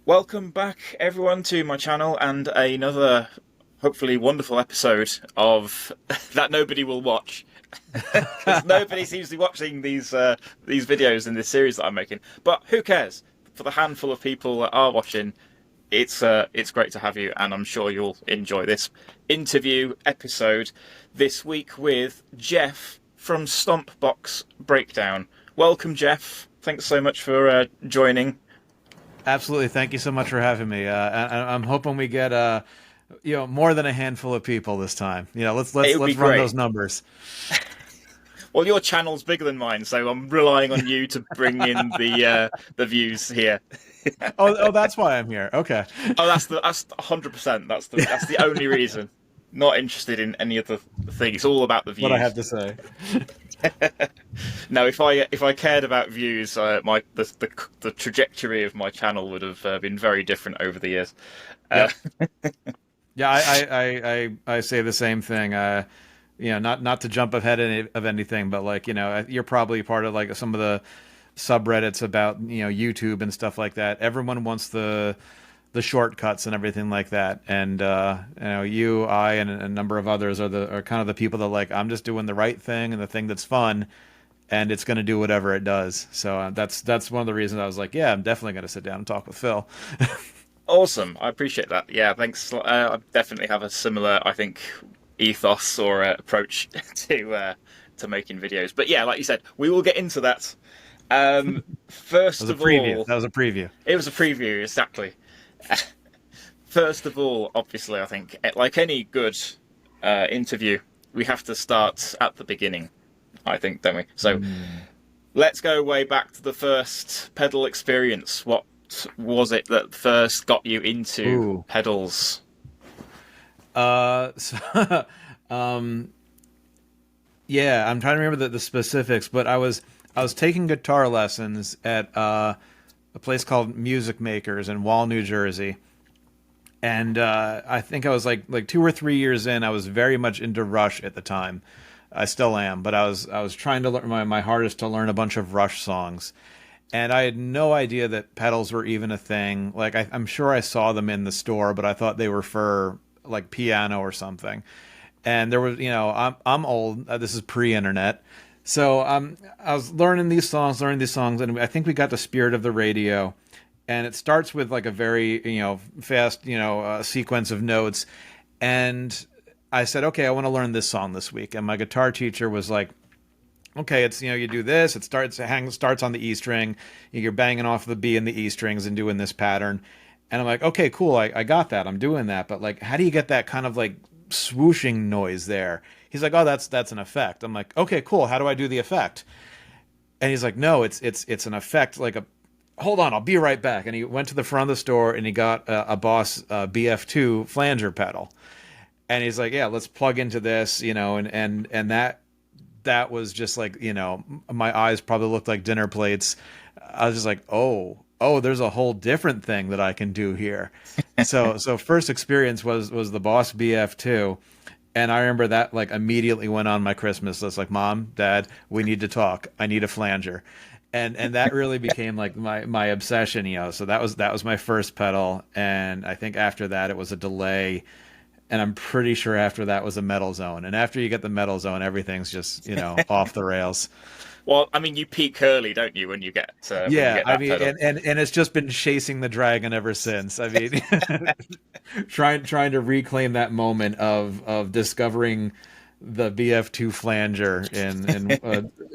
Welcome back, everyone, to my channel and another hopefully wonderful episode of that nobody will watch because nobody seems to be watching these videos in this series that I'm making. But who cares? For the handful of people that are watching, it's great to have you, and I'm sure you'll enjoy this interview episode this week with Jeff from Stompbox Breakdown. Welcome, Jeff. Thanks so much for joining. Absolutely. Thank you so much for having me. I'm hoping we get more than a handful of people this time. Let's It let's would be let's run great. those numbers. Well, your channel's bigger than mine, so I'm relying on you to bring in the views here. Oh, that's why I'm here. Okay. Oh, that's 100%. That's the only reason. Not interested in any other thing. It's all about the What I views. have to say. Now, if I cared about views, the trajectory of my channel would have been very different over the years. Uh, Yep. Yeah, I say the same thing. Not to jump ahead of anything, but you're probably part of like some of the subreddits about YouTube and stuff like that. Everyone wants the shortcuts and everything like that. And I, and a number of others are kind of the people that like I'm just doing the right thing and the thing that's fun, and it's going to do whatever it does. So that's one of the reasons I was like, yeah, I'm definitely going to sit down and talk with Phil. awesome. I appreciate that. Yeah, thanks. I definitely have a similar, I think, ethos or approach to making videos. But yeah, like you said, we will get into that. That First was a of preview. all, That was a preview. it was a preview, exactly. First of all, obviously, I think, like any good interview, we have to start at the beginning, I think, don't we? So let's go way back to the first pedal experience. What was it that first got you into Ooh. pedals? So, um, yeah, I'm trying to remember the specifics, but I was taking guitar lessons at a place called Music Makers in Wall, New Jersey, and I think I was like 2 or 3 years in. I was very much into Rush at the time. I still am, but I was trying to learn my hardest to learn a bunch of Rush songs, and I had no idea that pedals were even a thing. Like I'm sure I saw them in the store, but I thought they were for like piano or something. And there was, I'm old. This is pre-internet, so I was learning these songs, and I think we got the Spirit of the Radio, and it starts with like a very fast sequence of notes, and I said, okay, I want to learn this song this week, and my guitar teacher was like, okay, it's you do this, it starts on the E string, you're banging off the B and the E strings and doing this pattern, and I'm like, okay, cool, I got that, I'm doing that, but like, how do you get that kind of like swooshing noise there? He's like, oh, that's an effect. I'm like, okay, cool, how do I do the effect? And he's like, no, it's an effect, like a hold on, I'll be right back. And he went to the front of the store and he got a Boss BF2 flanger pedal. And he's like, yeah, let's plug into this, and that was just like, my eyes probably looked like dinner plates. I was just like, oh, there's a whole different thing that I can do here. So first experience was the Boss BF2. And I remember that like immediately went on my Christmas list, like, Mom, Dad, we need to talk. I need a flanger. And that really became like my obsession, So that was my first pedal, and I think after that it was a delay, and I'm pretty sure after that was a metal zone. And after you get the metal zone, everything's just off the rails. Well, I mean, you peak early, don't you, when you Yeah, get I that mean, pedal? and it's just been chasing the dragon ever since. I mean, trying to reclaim that moment of discovering the BF2 flanger in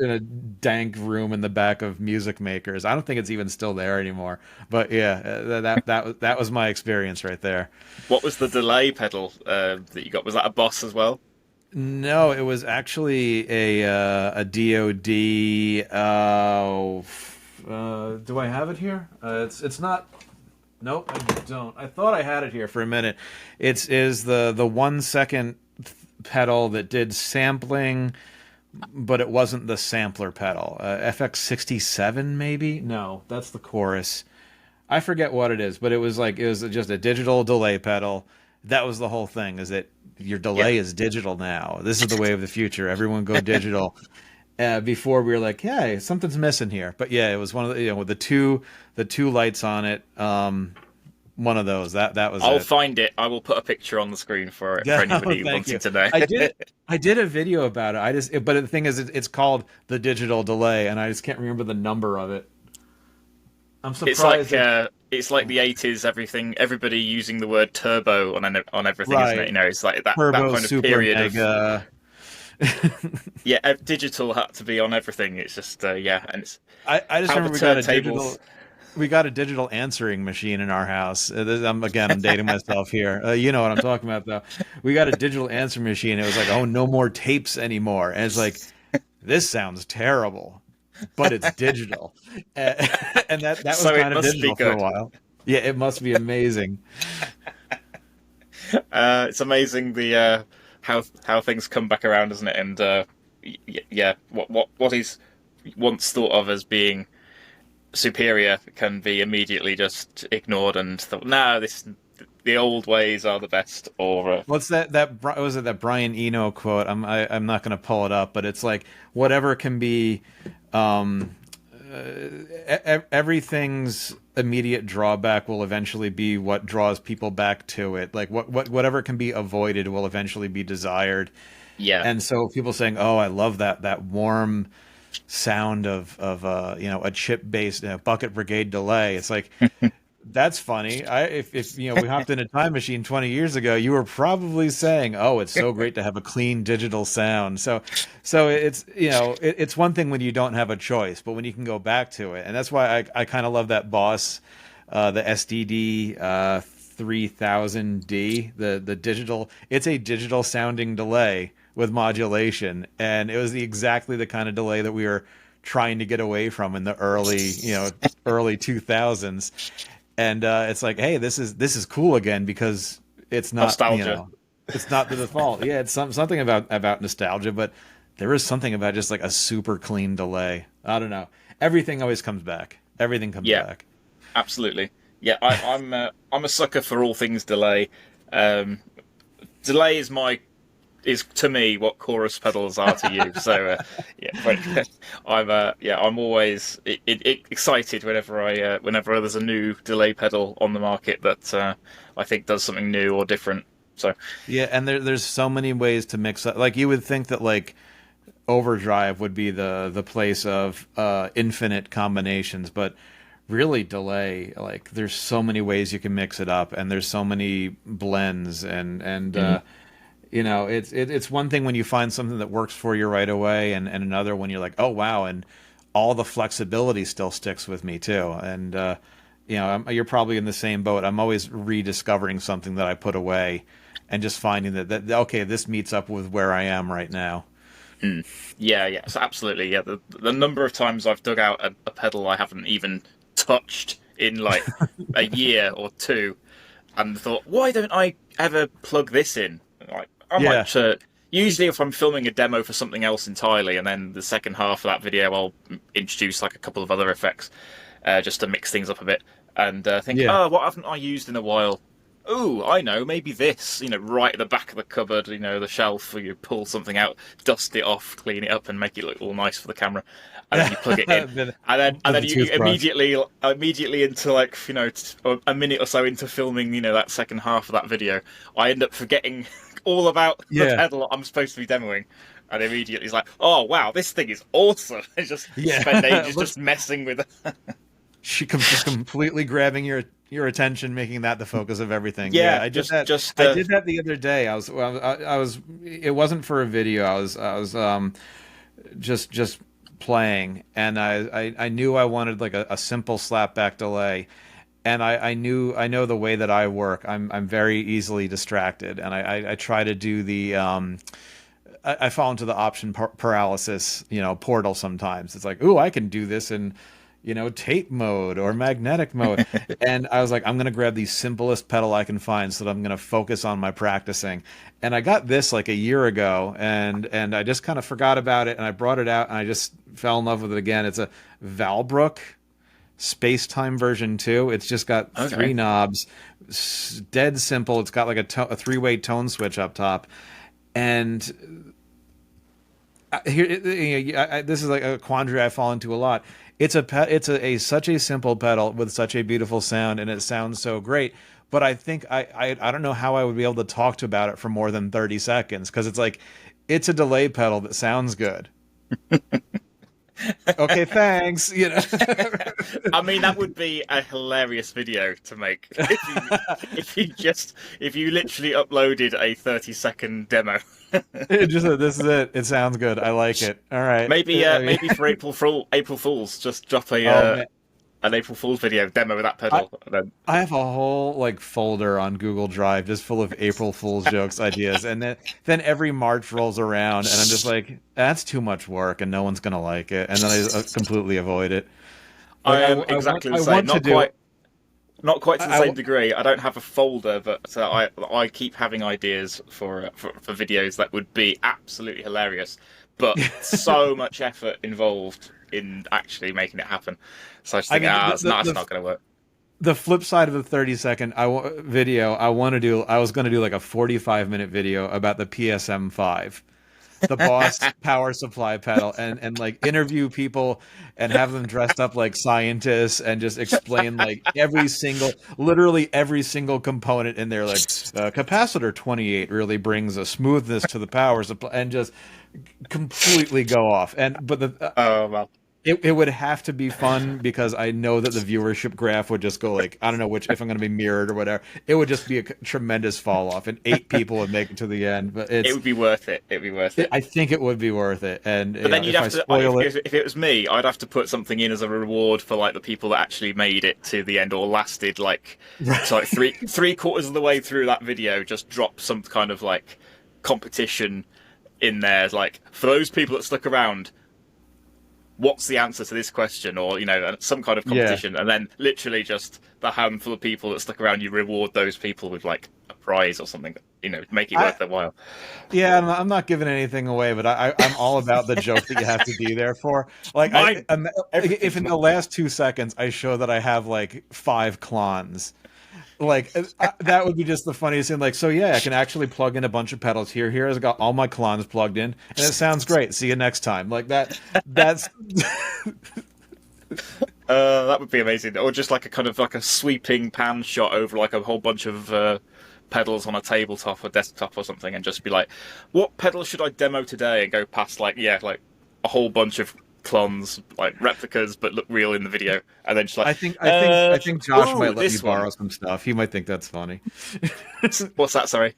a dank room in the back of Music Makers. I don't think it's even still there anymore. But yeah, that was my experience right there. What was the delay pedal that you got? Was that a Boss as well? No, it was actually a DoD. Do I have it here? It's not. Nope, I don't. I thought I had it here for a minute. It's is the 1 second pedal that did sampling, but it wasn't the sampler pedal. FX67 maybe? No, that's the chorus. I forget what it is, but it was just a digital delay pedal. That was the whole thing. Is that your Yeah. delay is digital now? This is the way of the future. Everyone go digital. Before we were like, yeah, something's missing here. But yeah, it was one of the with the two lights on it. one of those. That was I'll it. find it. I will put a picture on the screen for it for Yeah, anybody thank wanting you. to know. I did a video about it. But the thing is, it's called the digital delay, and I just can't remember the number of it. I'm It's surprised that it's like the '80s. Everybody using the word turbo on everything, isn't it? right, You know, it's like that turbo, kind of super, period of mega. yeah. Digital had to be on everything. It's just yeah, and it's I just how the remember turntables. we got a digital answering machine in our house. I'm dating myself here. You know what I'm talking about, though. We got a digital answering machine. It was like, oh, no more tapes anymore. And it's like, this sounds terrible, but it's digital. And that was So it kind of must be digital for a good. while. Yeah, it must be amazing. It's amazing the how things come back around, isn't it? And yeah, what is once thought of as being superior can be immediately just ignored and thought, no, this the old ways are the best. Or What's was it that Brian Eno quote? I'm not going to pull it up, but it's like whatever can be everything's immediate drawback will eventually be what draws people back to it. Like whatever can be avoided will eventually be desired. yeah, And so people saying, "Oh, I love that warm sound of a chip based bucket brigade delay." It's like that's funny. If we hopped in a time machine 20 years ago, you were probably saying, "Oh, it's so great to have a clean digital sound." So it's it's one thing when you don't have a choice, but when you can go back to it, and that's why I kind of love that Boss, the SDD 3000D, the digital. It's a digital sounding delay with modulation, and it was exactly the kind of delay that we were trying to get away from in the early 2000s. And it's like, hey, this is cool again because it's not nostalgia. it's not the default. Yeah, it's something about nostalgia, but there is something about just like a super clean delay. I don't know. Everything always comes back. Everything comes Yeah, back. absolutely. Yeah, I'm a sucker for all things delay. Delay is to me what chorus pedals are to you. So yeah, but I'm always excited whenever there's a new delay pedal on the market that I think does something new or different. So Yeah, and there's so many ways to mix up. Like you would think that like overdrive would be the place of infinite combinations, but really delay, like there's so many ways you can mix it up, and there's so many blends, and it's one thing when you find something that works for you right away, and another when you're like, oh wow, and all the flexibility still sticks with me too. And you're probably in the same boat. I'm always rediscovering something that I put away, and just finding that okay, this meets up with where I am right now. yeah, so absolutely. Yeah, the number of times I've dug out a pedal I haven't even touched in like a year or two, and thought, why don't I ever plug this in? Like I Yeah, might. Usually, if I'm filming a demo for something else entirely, and then the second half of that video, I'll introduce like a couple of other effects, just to mix things up a bit, and think, yeah. oh, what haven't I used in a while? Oh, I know, maybe this, right at the back of the cupboard, the shelf, where you pull something out, dust it off, clean it up, and make it look all nice for the camera, and then you plug it in, the, and then the you toothbrush. immediately into like a minute or so into filming, that second half of that video, I end up forgetting all about the Yeah, pedal I'm supposed to be demoing. And immediately it's like, oh wow, this thing is awesome. I just spend yeah. ages just messing with it. Just completely grabbing your attention, making that the focus of everything. Yeah, Yeah, I did just that. just I did that the other day. I was. It wasn't for a video. I was just playing, and I knew I wanted like a simple slapback delay, and I know the way that I work. I'm very easily distracted, and I try to do the I fall into the option paralysis, portal sometimes. It's like, ooh, I can do this in, tape mode or magnetic mode. And I was like, I'm going to grab the simplest pedal I can find so that I'm going to focus on my practicing. And I got this like a year ago, and I just kind of forgot about it, and I brought it out, and I just fell in love with it again. It's a Valbrook Space-Time version 2. It's just got okay. 3 knobs, dead simple. It's got like a 3-way tone switch up top. And this is like a quandary I fall into a lot. it's such a simple pedal with such a beautiful sound, and it sounds so great. But I think I don't know how I would be able to talk about it for more than 30 seconds, because it's like it's a delay pedal that sounds good. Okay, thanks. You know, I mean, that would be a hilarious video to make if you literally uploaded a 30-second demo. this is it. It sounds good. I like it. All right. Maybe I mean, maybe for April Fools, just drop man. an April Fool's video demo with that pedal. And then... I have a whole like folder on Google Drive just full of April Fool's jokes ideas, and then every March rolls around, and I'm just like, that's too much work, and no one's gonna like it, and then I completely avoid it. Like, I am exactly the same. Not quite to the same degree. I don't have a folder, but I keep having ideas for videos that would be absolutely hilarious, but so much effort involved in actually making it happen. So I just think, that's not going to work. The flip side of the 30-second video, I was going to do like a 45-minute video about the PSM5, the Boss power supply pedal, and like interview people and have them dressed up like scientists and just explain like literally every single component in there. Like capacitor 28 really brings a smoothness to the power supply, and just completely go off. Oh well. It would have to be fun, because I know that the viewership graph would just go like, I don't know if I'm going to be mirrored or whatever. It would just be a tremendous fall off, and 8 people would make it to the end. But it would be worth it. It'd be worth it. I think it would be worth it. And but then you'd have to. If it was me, I'd have to put something in as a reward for like the people that actually made it to the end or lasted like three quarters of the way through that video. Just drop some kind of like competition in there, like for those people that stuck around. What's the answer to this question, or some kind of competition, and then literally just the handful of people that stuck around, you reward those people with like a prize or something, make it worth their while. Yeah, I'm not giving anything away, but I'm all about the joke that you have to be there for. Like, if in the last 2 seconds I show that I have like 5 clones. Like that would be just the funniest thing. Like, so yeah, I can actually plug in a bunch of pedals here. Here, I've got all my clones plugged in, and it sounds great. See you next time. Like that. That's that would be amazing. Or just like a kind of like a sweeping pan shot over like a whole bunch of pedals on a tabletop or desktop or something, and just be like, what pedal should I demo today? And go past like a whole bunch of clones, like replicas, but look real in the video, and then just like I think Josh might let you borrow some stuff. He might think that's funny. What's that? Sorry,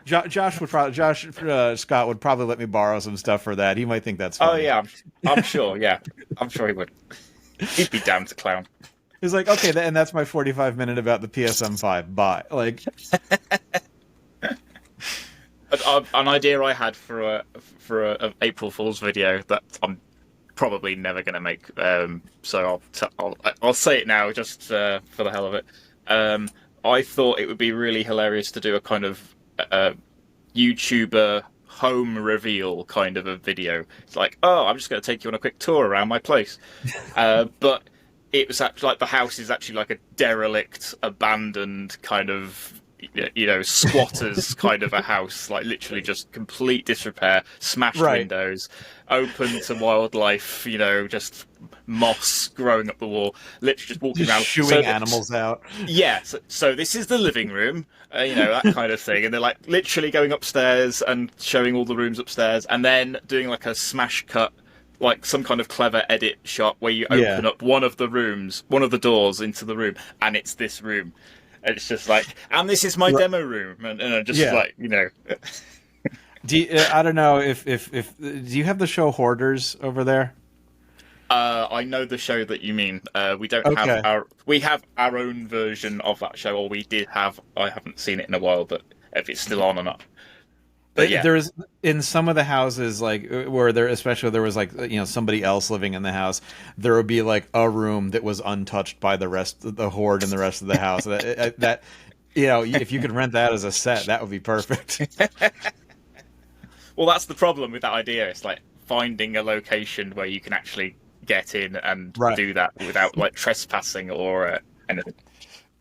Josh Scott would probably let me borrow some stuff for that. He might think that's funny. Oh yeah, I'm sure. Yeah, I'm sure he would. He'd be down to clown. He's like, okay, and that's my 45-minute about the PSM5. Bye. Like, an idea I had for a April Fool's video that I'm probably never going to make, so I'll say it now just for the hell of it. I thought it would be really hilarious to do a kind of YouTuber home reveal kind of a video. It's like, oh, I'm just going to take you on a quick tour around my place, but it was actually like the house is actually like a derelict, abandoned kind of squatters kind of a house, like literally just complete disrepair, smashed windows, open to wildlife, just moss growing up the wall, literally just walking around shooing animals out. Yeah, so this is the living room, that kind of thing, and they're like literally going upstairs and showing all the rooms upstairs, and then doing like a smash cut, like some kind of clever edit shot where you open up one of the doors into the room, and it's this room. It's just like, and this is my demo room, and I'm just like, I don't know if do you have the show Hoarders over there? I know the show that you mean. We don't have we have our own version of that show, or we did have. I haven't seen it in a while, but if it's still on or not. But yeah, there's in some of the houses, like where there was like somebody else living in the house, there would be like a room that was untouched by the rest of the hoard and the rest of the house. that if you could rent that as a set, that would be perfect. Well, that's the problem with that idea. It's like finding a location where you can actually get in and do that without like trespassing or anything.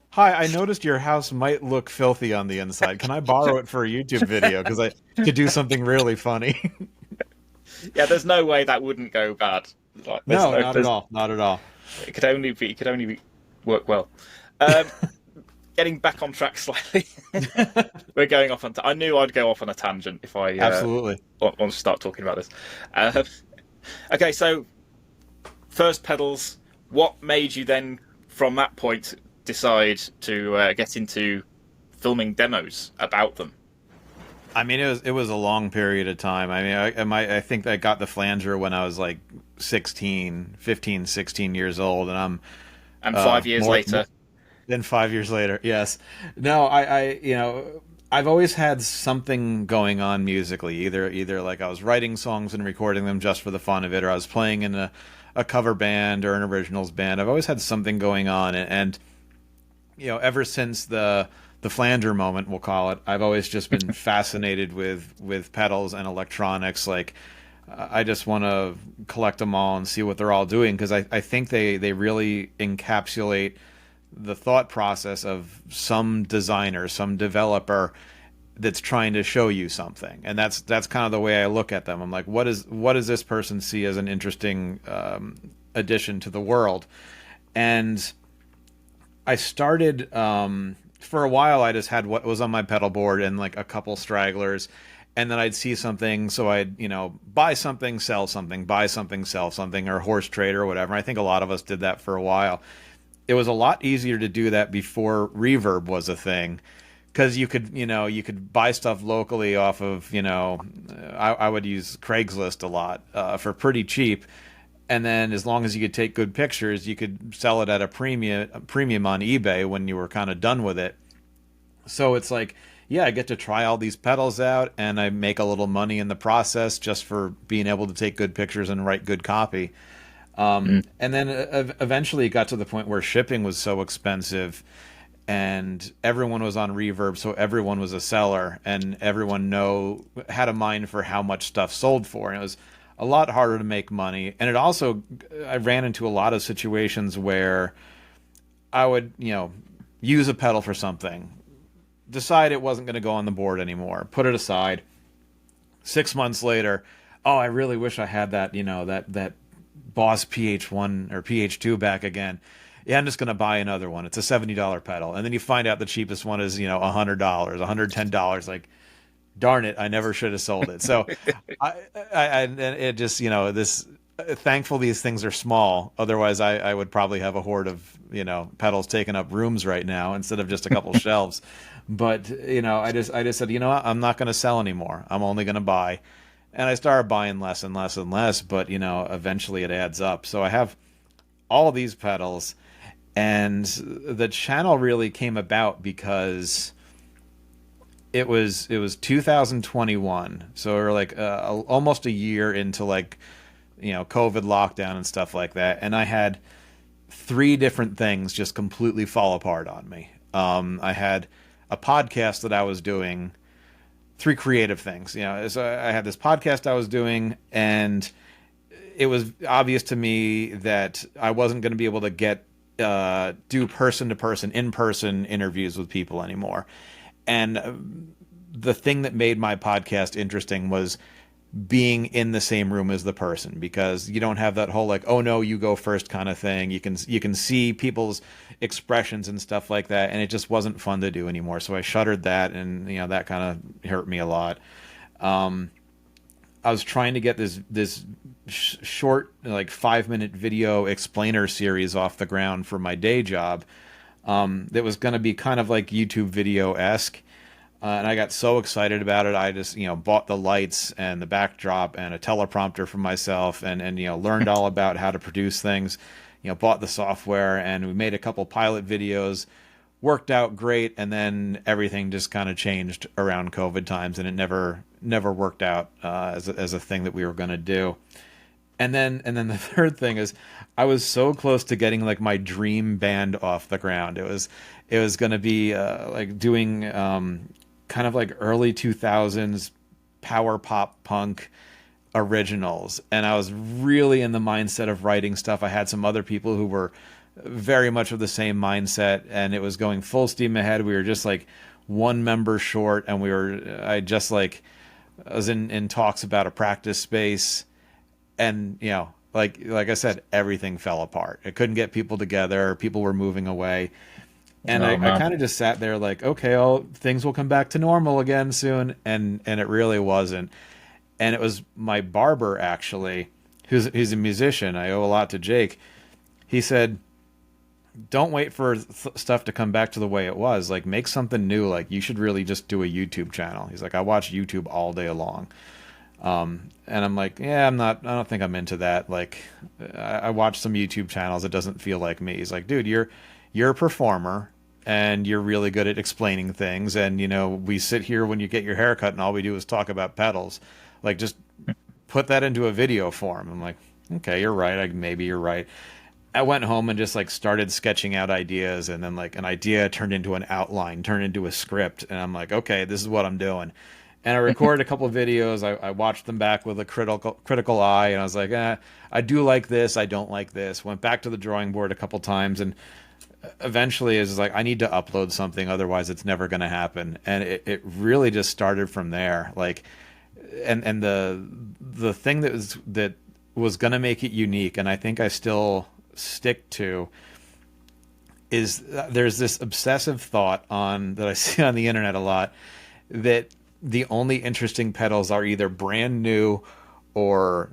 Hi, I noticed your house might look filthy on the inside. Can I borrow it for a YouTube video? Because I could do something really funny. Yeah, there's no way that wouldn't go bad. Like, No, not at all. Not at all. it could only work well. Um, Getting back on track slightly, we're going off on. I knew I'd go off on a tangent if I Absolutely. want to start talking about this. Uh, okay, so first pedals. What made you then, from that point, decide to get into filming demos about them? I mean, it was a long period of time. I mean, I think I got the flanger when I was like 15, 16 years old, and I'm And 5 years later, then 5 years later. Yes. No, I've always had something going on musically. Either like I was writing songs and recording them just for the fun of it, or I was playing in a cover band or an originals band. I've always had something going on, and ever since the flanger moment, we'll call it, I've always just been fascinated with pedals and electronics. Like, I just want to collect them all and see what they're all doing, because I think they really encapsulate the thought process of some designer, some developer that's trying to show you something. And that's kind of the way I look at them. I'm like, what does this person see as an interesting addition to the world? And I started, for a while, I just had what was on my pedal board and like a couple stragglers. And then I'd see something, so I'd, buy something, sell something, buy something, sell something, or horse trade or whatever. I think a lot of us did that for a while. It was a lot easier to do that before reverb was a thing, because you could buy stuff locally off of, I would use Craigslist a lot for pretty cheap. And then as long as you could take good pictures, you could sell it at a premium on eBay when you were kind of done with it. So it's like, yeah, I get to try all these pedals out, and I make a little money in the process just for being able to take good pictures and write good copy. And then eventually it got to the point where shipping was so expensive, and everyone was on reverb, so everyone was a seller, and everyone had a mind for how much stuff sold for, and it was a lot harder to make money. And I ran into a lot of situations where I would, use a pedal for something, decide it wasn't going to go on the board anymore, put it aside. 6 months later, oh, I really wish I had that, that Boss PH1 or PH2 back again. Yeah, I'm just going to buy another one. It's a $70 pedal. And then you find out the cheapest one is, $100, $110. Like, darn it, I never should have sold it. So it just, thankful these things are small. Otherwise, I would probably have a horde of, pedals taking up rooms right now instead of just a couple shelves. But, I just said, what? I'm not going to sell anymore. I'm only going to buy. And I started buying less and less and less, but, eventually it adds up. So I have all these pedals, and the channel really came about because it was 2021. So we were like almost a year into like, COVID lockdown and stuff like that. And I had 3 different things just completely fall apart on me. I had a podcast that I was doing, 3 creative things. So I had this podcast I was doing, and it was obvious to me that I wasn't going to be able to do person-to-person, in-person interviews with people anymore. And the thing that made my podcast interesting was being in the same room as the person, because you don't have that whole like, oh no, you go first kind of thing. You can see people's expressions and stuff like that, and it just wasn't fun to do anymore. So I shuttered that, and that kind of hurt me a lot. I was trying to get this short, like 5-minute video explainer series off the ground for my day job. That was going to be kind of like YouTube video-esque. And I got so excited about it. I just, bought the lights and the backdrop and a teleprompter for myself, and learned all about how to produce things. Bought the software, and we made a couple pilot videos. Worked out great, and then everything just kind of changed around COVID times, and it never worked out as a thing that we were going to do. And then the third thing is, I was so close to getting like my dream band off the ground. It was going to be like doing kind of like early 2000s power pop punk originals, and I was really in the mindset of writing stuff. I had some other people who were very much of the same mindset, and it was going full steam ahead. We were just like 1 member short, and I was in talks about a practice space. And, like I said, everything fell apart. It couldn't get people together. People were moving away. And Oh, I man. kind of just sat there like, okay, oh, things will come back to normal again soon. And it really wasn't. And it was my barber, actually, who's a musician. I owe a lot to Jake. He said, don't wait for stuff to come back to the way it was. Like, make something new. Like, you should really just do a YouTube channel. He's like, I watch YouTube all day long. And I'm like, yeah, I don't think I'm into that. Like, I watch some YouTube channels. It doesn't feel like me. He's like, dude, you're a performer and you're really good at explaining things. And, you know, we sit here when you get your haircut and all we do is talk about pedals. Like, just put that into a video form. I'm like, okay, you're right. Maybe you're right. I went home and just like started sketching out ideas, and then like an idea turned into an outline, turned into a script. And I'm like, okay, this is what I'm doing. And I recorded a couple of videos. I watched them back with a critical eye, and I was like, I do like this. I don't like this. Went back to the drawing board a couple times, and eventually is like, I need to upload something, otherwise it's never going to happen. And it really just started from there. Like, and the thing that was going to make it unique, and I think I still stick to, is there's this obsessive thought that I see on the internet a lot, that the only interesting pedals are either brand new or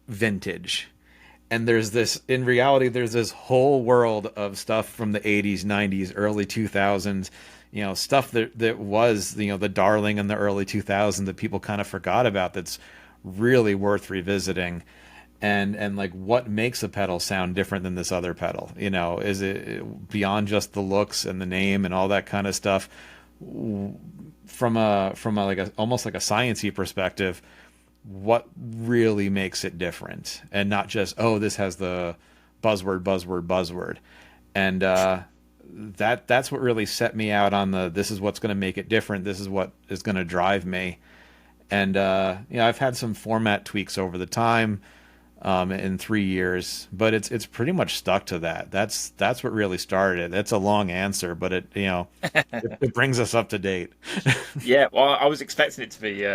vintage. And in reality, there's this whole world of stuff from the 80s, 90s, early 2000s, you know, stuff that was, you know, the darling in the early 2000s that people kind of forgot about, that's really worth revisiting. And like, what makes a pedal sound different than this other pedal? You know, is it beyond just the looks and the name and all that kind of stuff? From a almost like a sciencey perspective, what really makes it different, and not just, oh, this has the buzzword. And that's what really set me out on this is what's going to make it different. This is what is going to drive me. And you know, I've had some format tweaks over the time, in 3 years, but it's pretty much stuck to that. That's what really started it. That's a long answer, but it, you know, it brings us up to date. Yeah, well, I was expecting it to be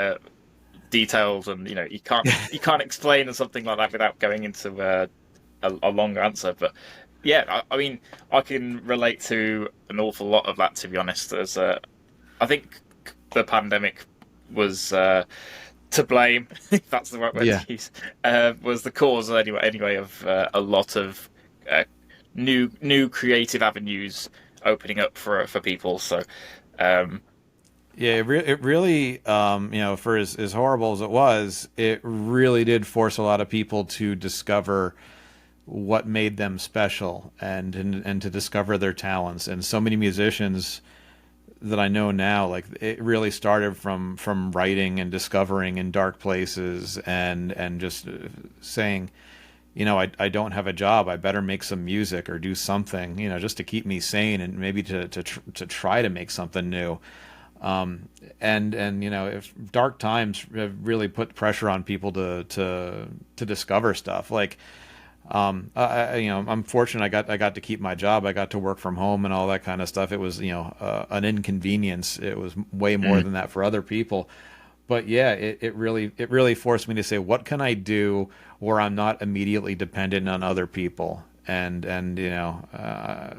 detailed, and you know, you can't explain something like that without going into a long answer. But yeah, I mean, I can relate to an awful lot of that, to be honest. As I think the pandemic was to blame, if that's the right word to use, was the cause anyway of a lot of new creative avenues opening up for people. So. Yeah, it really, you know, for as horrible as it was, it really did force a lot of people to discover what made them special, and to discover their talents. And so many musicians that I know now, like, it really started from writing and discovering in dark places, and just saying, you know, I don't have a job, I better make some music or do something, you know, just to keep me sane, and maybe to try to make something new. And you know, if dark times have really put pressure on people to discover stuff. Like, you know, I'm fortunate. I got to keep my job. I got to work from home and all that kind of stuff. It was, you know, an inconvenience. It was way more than that for other people. But yeah, it really forced me to say, what can I do where I'm not immediately dependent on other people? And you know,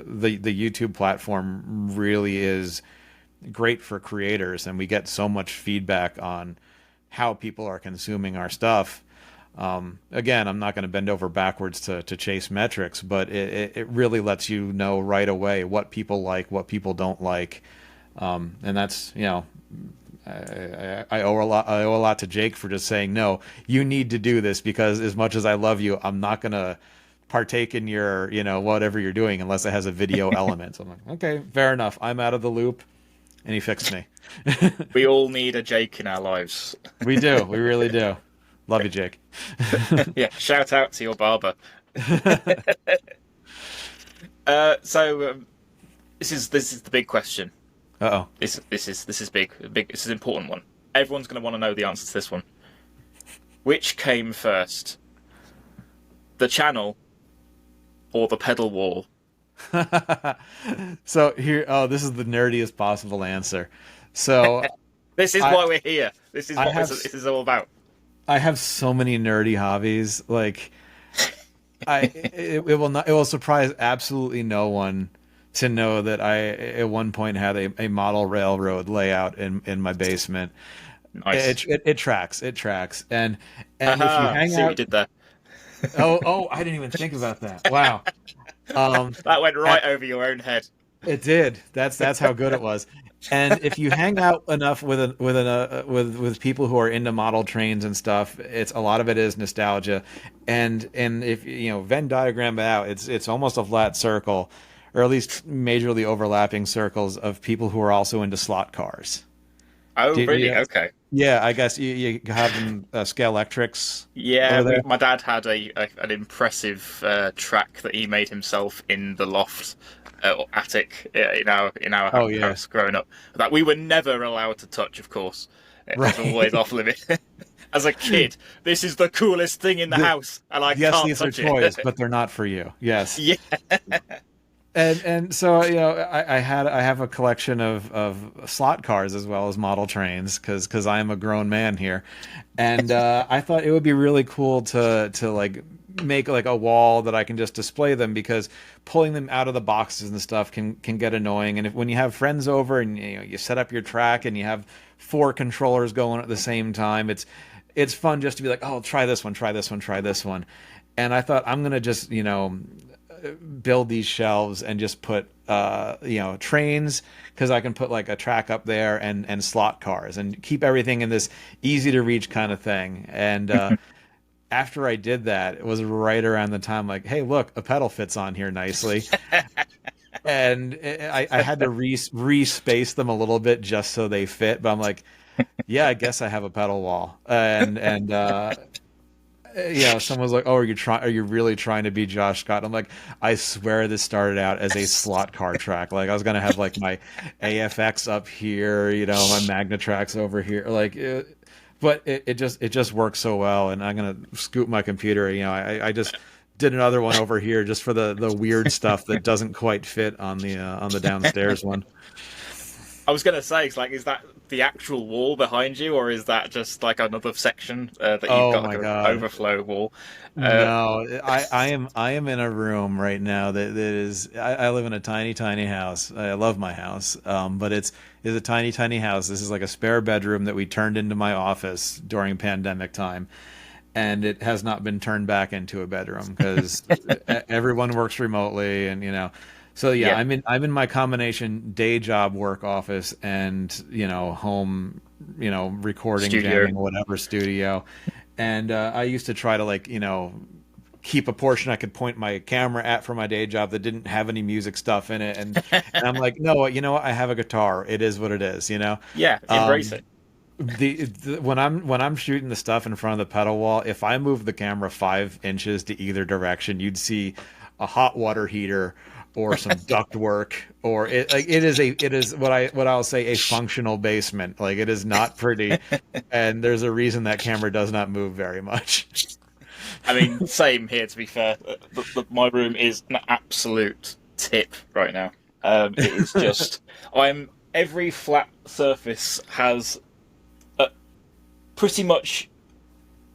the YouTube platform really is great for creators, and we get so much feedback on how people are consuming our stuff. Again, I'm not going to bend over backwards to chase metrics, but it really lets you know right away what people like, what people don't like. And that's, you know, I owe a lot to Jake for just saying, no, you need to do this, because as much as I love you, I'm not going to partake in your, you know, whatever you're doing unless it has a video element. So I'm like, okay, fair enough. I'm out of the loop. And he fixed me. We all need a Jake in our lives. We do. We really do. Love you, Jake. Yeah, shout out to your barber. So this is the big question. Uh-oh. This is big. This is an important one. Everyone's going to want to know the answer to this one. Which came first, the channel or the pedal wall? So here, this is the nerdiest possible answer. So this is why we're here. This is what this is all about. I have so many nerdy hobbies. Like, It will not. It will surprise absolutely no one to know that I at one point had a model railroad layout in my basement. Nice. It tracks. It tracks. And if you Haha, hang see what you out, did there. I didn't even think about that. Wow. Um, That went and right over your own head. it did. That's how good it was. And if you hang out enough with people who are into model trains and stuff, it's a lot of it is nostalgia. And if you know Venn diagram it out, it's almost a flat circle, or at least majorly overlapping circles of people who are also into slot cars. Oh, really? Yeah, Okay. yeah. I guess you have them scale electrics Yeah, over there. my dad had an impressive track that he made himself in the loft or attic in our Oh yeah, house growing up that we were never allowed to touch. Of course, it was always right. off limit. As a kid, this is the coolest thing in the The, house, and I yes, can't these are touch toys, it. but they're not for you. Yes. Yeah. And so I have a collection of slot cars as well as model trains because I am a grown man here, and I thought it would be really cool to like make like a wall that I can just display them because pulling them out of the boxes and stuff can get annoying. And if when you have friends over and you set up your track and you have four controllers going at the same time, it's fun just to be like, oh, try this one, try this one, try this one. And I thought I'm gonna just build these shelves and just put trains because I can put like a track up there and slot cars and keep everything in this easy to reach kind of thing. And after I did that, it was right around the time like, hey, look, a pedal fits on here nicely. And I had to re-space them a little bit just so they fit. But I'm like, yeah, I guess I have a pedal wall. Someone's like, "Oh, are you really trying to be Josh Scott?" I'm like, "I swear this started out as a slot car track. Like I was gonna have like my AFX up here, my Magnatrax over here, but it just works so well. And I'm gonna scoop my computer. I just did another one over here just for the weird stuff that doesn't quite fit on the downstairs one. I was gonna say, it's like, is that the actual wall behind you, or is that just like another section that you've Oh got my like an God. overflow wall? Uh, No, I am in a room right now that is I live in a tiny house. I love my house, but it's a tiny house. This is like a spare bedroom that we turned into my office during pandemic time, and it has not been turned back into a bedroom because everyone works remotely, and So yeah, yeah, I'm in my combination day job work office and home recording studio. jamming whatever studio. And I used to try to keep a portion I could point my camera at for my day job that didn't have any music stuff in it. And I'm like, no, what, I have a guitar. It is what it is. Yeah, embrace Um, it. when I'm shooting the stuff in front of the pedal wall, if I move the camera 5 inches to either direction, you'd see a hot water heater or some duct work, or it is what I'll say a functional basement. Like it is not pretty, and there's a reason that camera does not move very much. I mean, same here. To be fair, my room is an absolute tip right now. It is just every flat surface has pretty much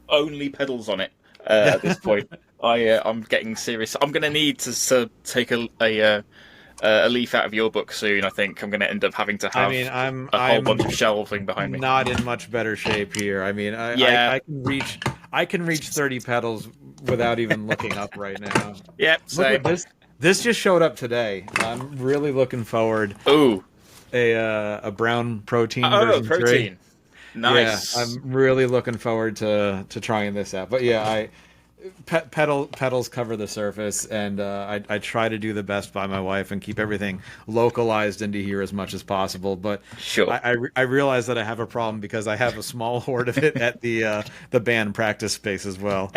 only pedals on it at this point. I'm getting serious. I'm going to need to take a leaf out of your book soon. I think I'm going to end up having to I mean, have I'm a whole I'm bunch of shelving behind me. not in much better shape here. I mean, Yeah, I can reach 30 pedals without even looking up right now. yep, Look at same. this. This just showed up today. I'm really looking forward. Ooh, A brown protein oh, version 3. protein. Yeah, Nice. I'm really looking forward to trying this out. But yeah, pedals cover the surface, and I try to do the best by my wife and keep everything localized into here as much as possible. But Sure. I realize that I have a problem because I have a small hoard of it at the band practice space as well.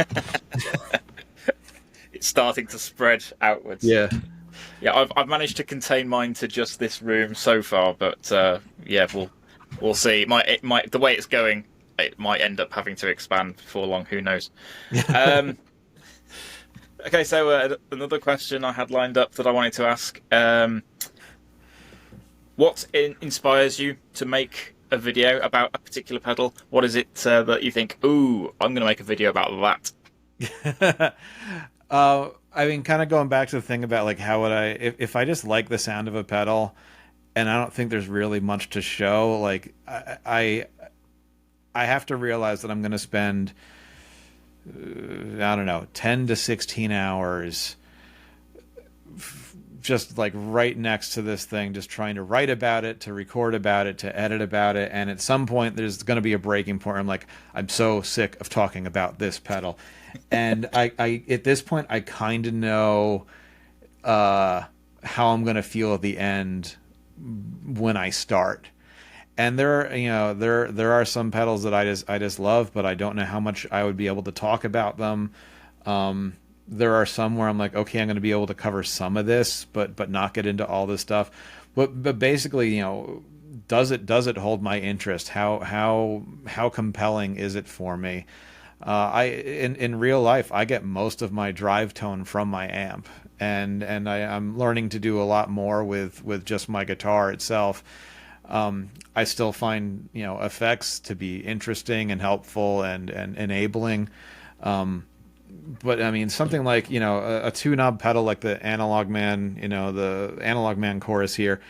It's starting to spread outwards. Yeah. Yeah, I've managed to contain mine to just this room so far, but yeah, we'll see. It might the way it's going, it might end up having to expand before long. Who knows? Um, okay, so another question I had lined up that I wanted to ask: what inspires you to make a video about a particular pedal? What is it that you think? Ooh, I'm going to make a video about that. I mean, kind of going back to the thing about like how would I if I just like the sound of a pedal and I don't think there's really much to show, like I have to realize that I'm going to spend I don't know 10 to 16 hours just like right next to this thing, just trying to write about it, to record about it, to edit about it. And at some point, there's going to be a breaking point. I'm like, I'm so sick of talking about this pedal. And I at this point, I kind of know how I'm going to feel at the end when I start. And there are some pedals that I just love, but I don't know how much I would be able to talk about them. There are some where I'm like, okay, I'm going to be able to cover some of this, but not get into all this stuff. But basically, does it hold my interest? How compelling is it for me? In real life, I get most of my drive tone from my amp, and I'm learning to do a lot more with just my guitar itself. I still find effects to be interesting and helpful and enabling. But I mean, something like a two knob pedal like the Analog Man, the Analog Man chorus here.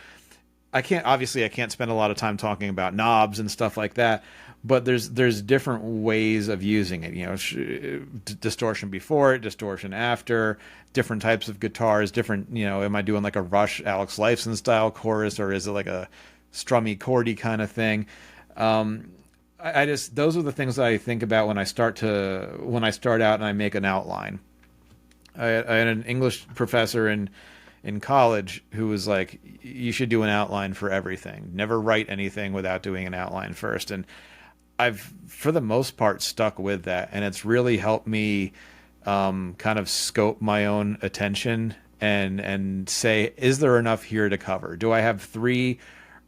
I can't spend a lot of time talking about knobs and stuff like that, but there's different ways of using it. Distortion before it, distortion after, different types of guitars, different. Am I doing like a Rush Alex Lifeson style chorus, or is it like a strummy chordy kind of thing? I just those are the things that I think about when I start out and I make an outline. I had an English professor in college who was like, you should do an outline for everything. Never write anything without doing an outline first. And I've, for the most part, stuck with that. And it's really helped me kind of scope my own attention and say, is there enough here to cover? Do I have 3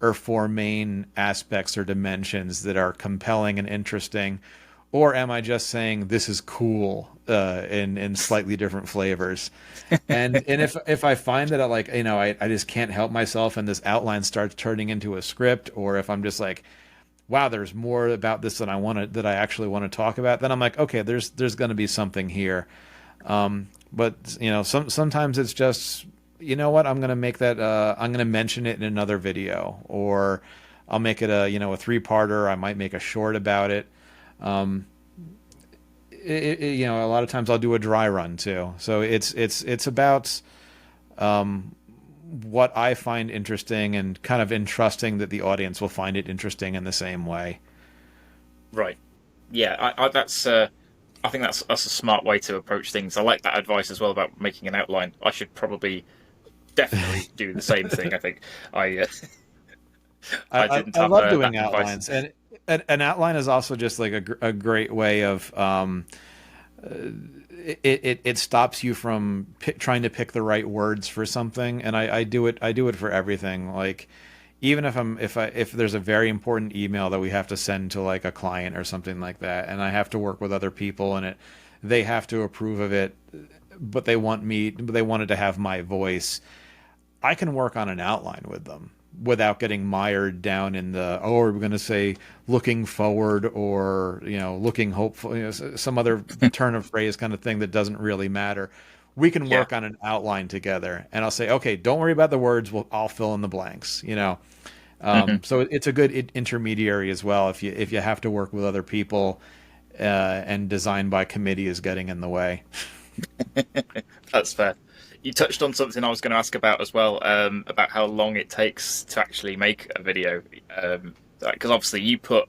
or 4 main aspects or dimensions that are compelling and interesting? Or am I just saying this is cool in slightly different flavors? And if I find that I just can't help myself and this outline starts turning into a script, or if I'm just like, wow, there's more about this than I actually want to talk about, then I'm like, okay, there's going to be something here. But sometimes it's just, what, I'm going to make that I'm going to mention it in another video, or I'll make it a 3-parter. I might make a short about it. A lot of times I'll do a dry run too. So it's about what I find interesting and kind of entrusting that the audience will find it interesting in the same way. Right. Yeah, I think that's a smart way to approach things. I like that advice as well about making an outline. I should probably definitely do the same thing. I think I didn't I have love that doing advice. outlines, and an outline is also just like a great way of it stops you from trying to pick the right words for something. And I do it for everything. Like, even if there's a very important email that we have to send to like a client or something like that, and I have to work with other people, and they have to approve of it, but they wanted to have my voice, I can work on an outline with them without getting mired down in the, are we going to say looking forward, or looking hopeful, some other turn of phrase kind of thing that doesn't really matter. We can work on an outline together, and I'll say, okay, don't worry about the words, I'll fill in the blanks. So it's a good intermediary as well if you have to work with other people, and design by committee is getting in the way. That's fair. You touched on something I was going to ask about as well, about how long it takes to actually make a video. Because obviously you put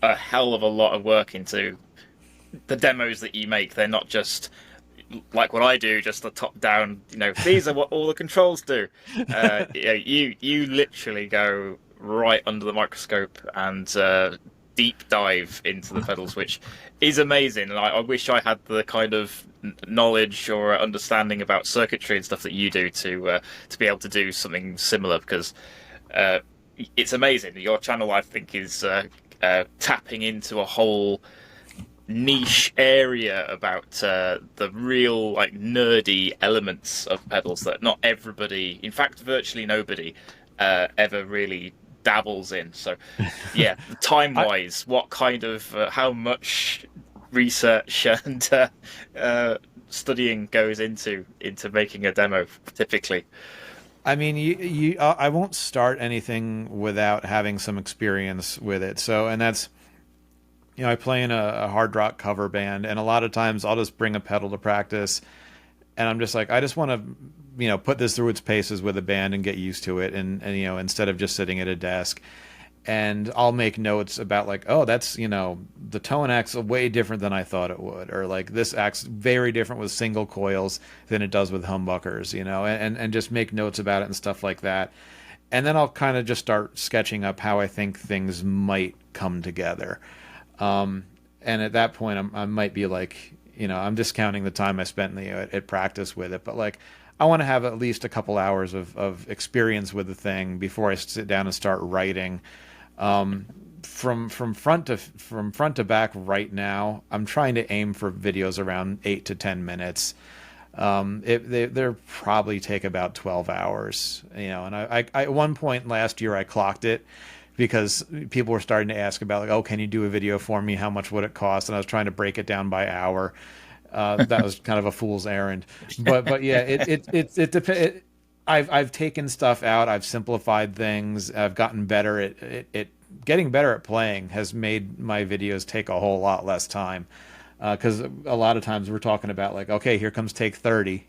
a hell of a lot of work into the demos that you make. They're not just like what I do, just the top down, these are what all the controls do. You literally go right under the microscope and deep dive into the pedals, which is amazing. And I wish I had the kind of knowledge or understanding about circuitry and stuff that you do to be able to do something similar, because it's amazing. Your channel, I think, is tapping into a whole niche area about the real nerdy elements of pedals that not everybody, in fact virtually nobody, ever really dabbles in. So yeah, time wise, what kind of how much research and studying goes into making a demo typically. I mean, I won't start anything without having some experience with it. So, and that's, I play in a hard rock cover band, and a lot of times I'll just bring a pedal to practice, and I'm just like, I just want to, put this through its paces with a band and get used to it, and instead of just sitting at a desk. And I'll make notes about like, oh, that's, the tone acts way different than I thought it would, or like this acts very different with single coils than it does with humbuckers, and just make notes about it and stuff like that. And then I'll kind of just start sketching up how I think things might come together. And at that point, I might be like, I'm discounting the time I spent at practice with it, but like, I want to have at least a couple hours of experience with the thing before I sit down and start writing. From front to back right now, I'm trying to aim for videos around 8 to 10 minutes. They're probably take about 12 hours, and I at one point last year I clocked it because people were starting to ask about like, oh, can you do a video for me? How much would it cost? And I was trying to break it down by hour. That was kind of a fool's errand, but yeah, it depends. I've taken stuff out. I've simplified things. I've gotten better at getting better at playing has made my videos take a whole lot less time. Because a lot of times we're talking about like, okay, here comes take 30,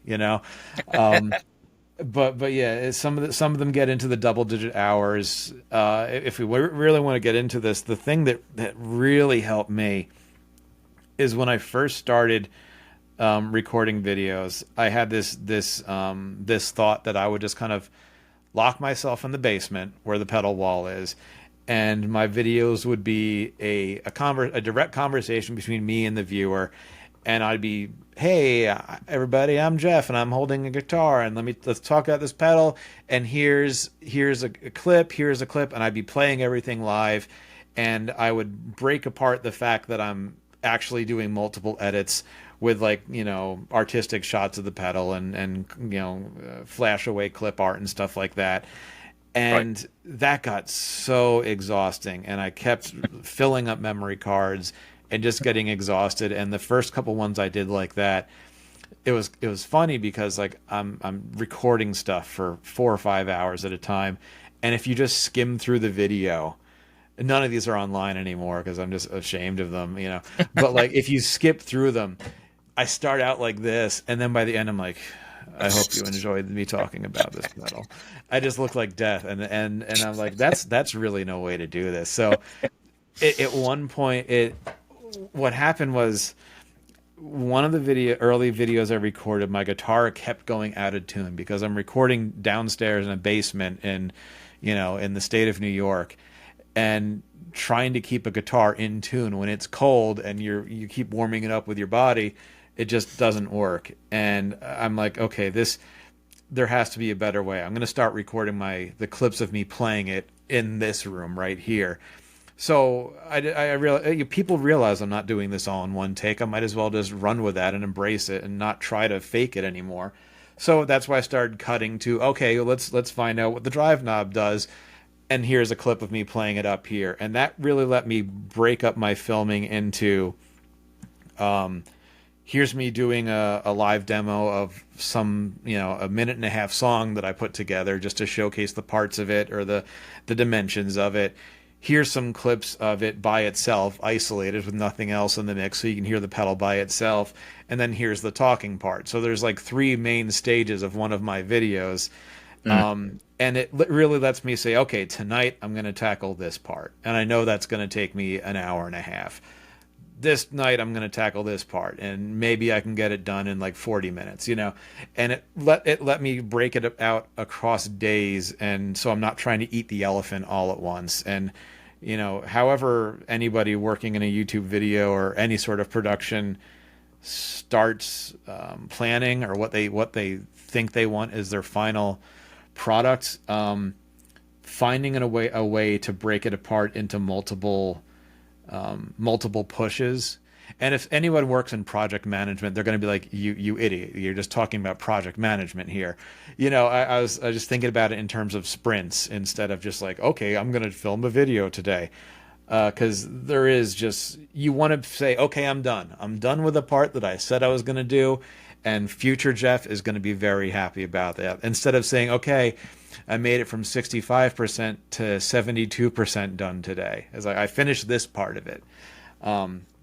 but yeah, some of them get into the double digit hours. If we really want to get into this, the thing that really helped me is when I first started recording videos, I had this thought that I would just kind of lock myself in the basement where the pedal wall is, and my videos would be a direct conversation between me and the viewer, and I'd be, hey everybody, I'm Jeff and I'm holding a guitar, and let's talk about this pedal, and here's a clip, and I'd be playing everything live, and I would break apart the fact that I'm actually doing multiple edits with like, artistic shots of the pedal and flash away clip art and stuff like that. And right. That got so exhausting, and I kept filling up memory cards and just getting exhausted. And the first couple ones I did like that, it was funny because like I'm recording stuff for 4 or 5 hours at a time. And if you just skim through the video, none of these are online anymore because I'm just ashamed of them, but like if you skip through them, I start out like this, and then by the end I'm like, I hope you enjoyed me talking about this pedal. I just look like death, and I'm like, that's really no way to do this. So at one point, what happened was one of the early videos I recorded, my guitar kept going out of tune because I'm recording downstairs in a basement in the state of New York, and trying to keep a guitar in tune when it's cold and you keep warming it up with your body, it just doesn't work. And I'm like, okay, there has to be a better way. I'm going to start recording the clips of me playing it in this room right here. So I realize people realize I'm not doing this all in one take. I might as well just run with that and embrace it and not try to fake it anymore. So that's why I started cutting to, okay, let's find out what the drive knob does. And here's a clip of me playing it up here. And that really let me break up my filming into, here's me doing a live demo of some, a minute and a half song that I put together just to showcase the parts of it or the dimensions of it. Here's some clips of it by itself, isolated with nothing else in the mix, so you can hear the pedal by itself. And then here's the talking part. So there's like 3 main stages of one of my videos. And it really lets me say, okay, tonight I'm going to tackle this part. And I know that's going to take me an hour and a half. This night I'm going to tackle this part, and maybe I can get it done in like 40 minutes, and it let me break it out across days. And so I'm not trying to eat the elephant all at once. And, however anybody working in a YouTube video or any sort of production starts planning, or what they think they want is their final product, finding a way to break it apart into multiple pushes. And if anyone works in project management, they're going to be like, you idiot, you're just talking about project management here. I was just thinking about it in terms of sprints instead of just like, okay, I'm going to film a video today. Because you want to say, okay, I'm done with the part that I said I was going to do, And future Jeff is going to be very happy about that. Instead of saying, okay, I made it from 65% to 72% done today. It's like I finished this part of it.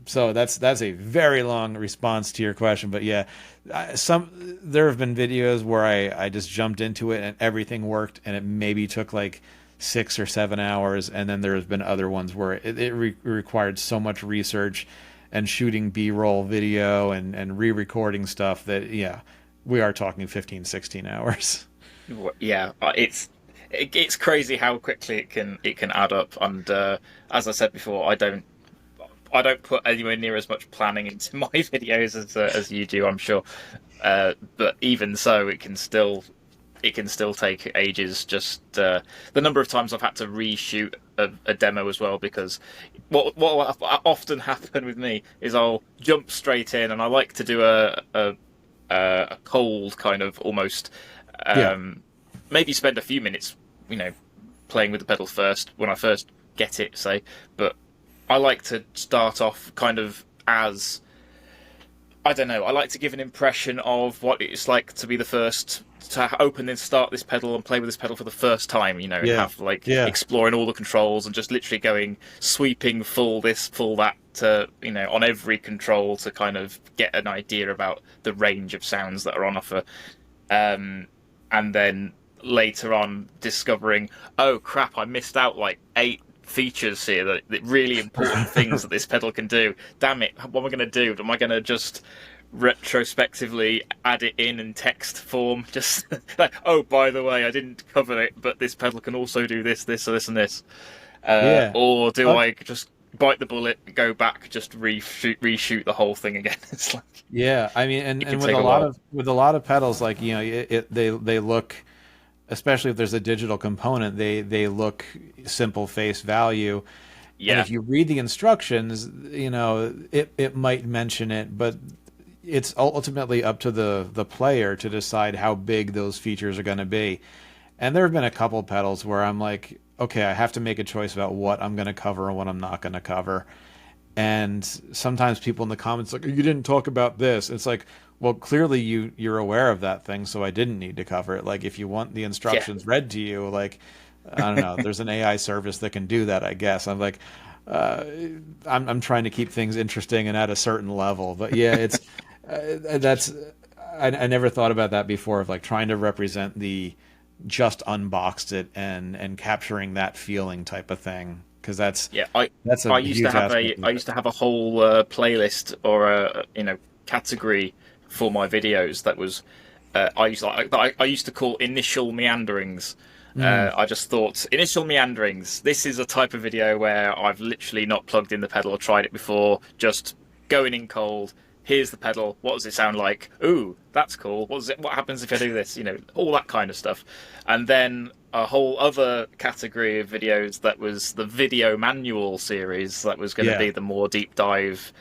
So that's a very long response to your question, but yeah, there have been videos where I just jumped into it and everything worked, and it maybe took like 6 or 7 hours, and then there's been other ones where it required so much research and shooting B-roll video and re-recording stuff that we are talking 15, 16 hours. Yeah, it's crazy how quickly it can add up, and as I said before, I don't put anywhere near as much planning into my videos as you do, I'm sure. But even so, it can still take ages. Just the number of times I've had to reshoot a demo as well, because what will often happen with me is I'll jump straight in, and I like to do a cold kind of almost. Maybe spend a few minutes, playing with the pedal first when I first get it, say, but I like to start off kind of as, I don't know, I like to give an impression of what it's like to be the first to open and start this pedal and play with this pedal for the first time, and have exploring all the controls and just literally going sweeping full this, full that, to, on every control to kind of get an idea about the range of sounds that are on offer. And then later on discovering, oh crap, I missed out like 8 features here, that really important things that this pedal can do. Damn it, what am I going to do? Am I going to just retrospectively add it in text form? Just like, oh, by the way, I didn't cover it, but this pedal can also do this, this, or this, and this. Or do I just bite the bullet, go back, just reshoot the whole thing again? It's like, I mean, and with a lot of pedals, like they look, especially if there's a digital component, they look simple face value. Yeah. And if you read the instructions, it might mention it, but it's ultimately up to the player to decide how big those features are going to be. And there have been a couple pedals where I'm like, okay, I have to make a choice about what I'm going to cover and what I'm not going to cover. And sometimes people in the comments like, you didn't talk about this. It's like, well, clearly you're aware of that thing, so I didn't need to cover it. Like, if you want the instructions read to you, like, I don't know, there's an AI service that can do that, I guess. I'm like, I'm trying to keep things interesting and at a certain level. But yeah, it's I never thought about that before, of like trying to represent the just unboxed it and capturing that feeling type of thing. Because I used to have a whole playlist or a category for my videos that was I used to call initial meanderings. I just thought, initial meanderings, this is a type of video where I've literally not plugged in the pedal or tried it before, just going in cold. Here's the pedal, what does it sound like? Ooh, that's cool. What happens if I do this? All that kind of stuff. And then a whole other category of videos that was the video manual series, that was going to be the more deep dive,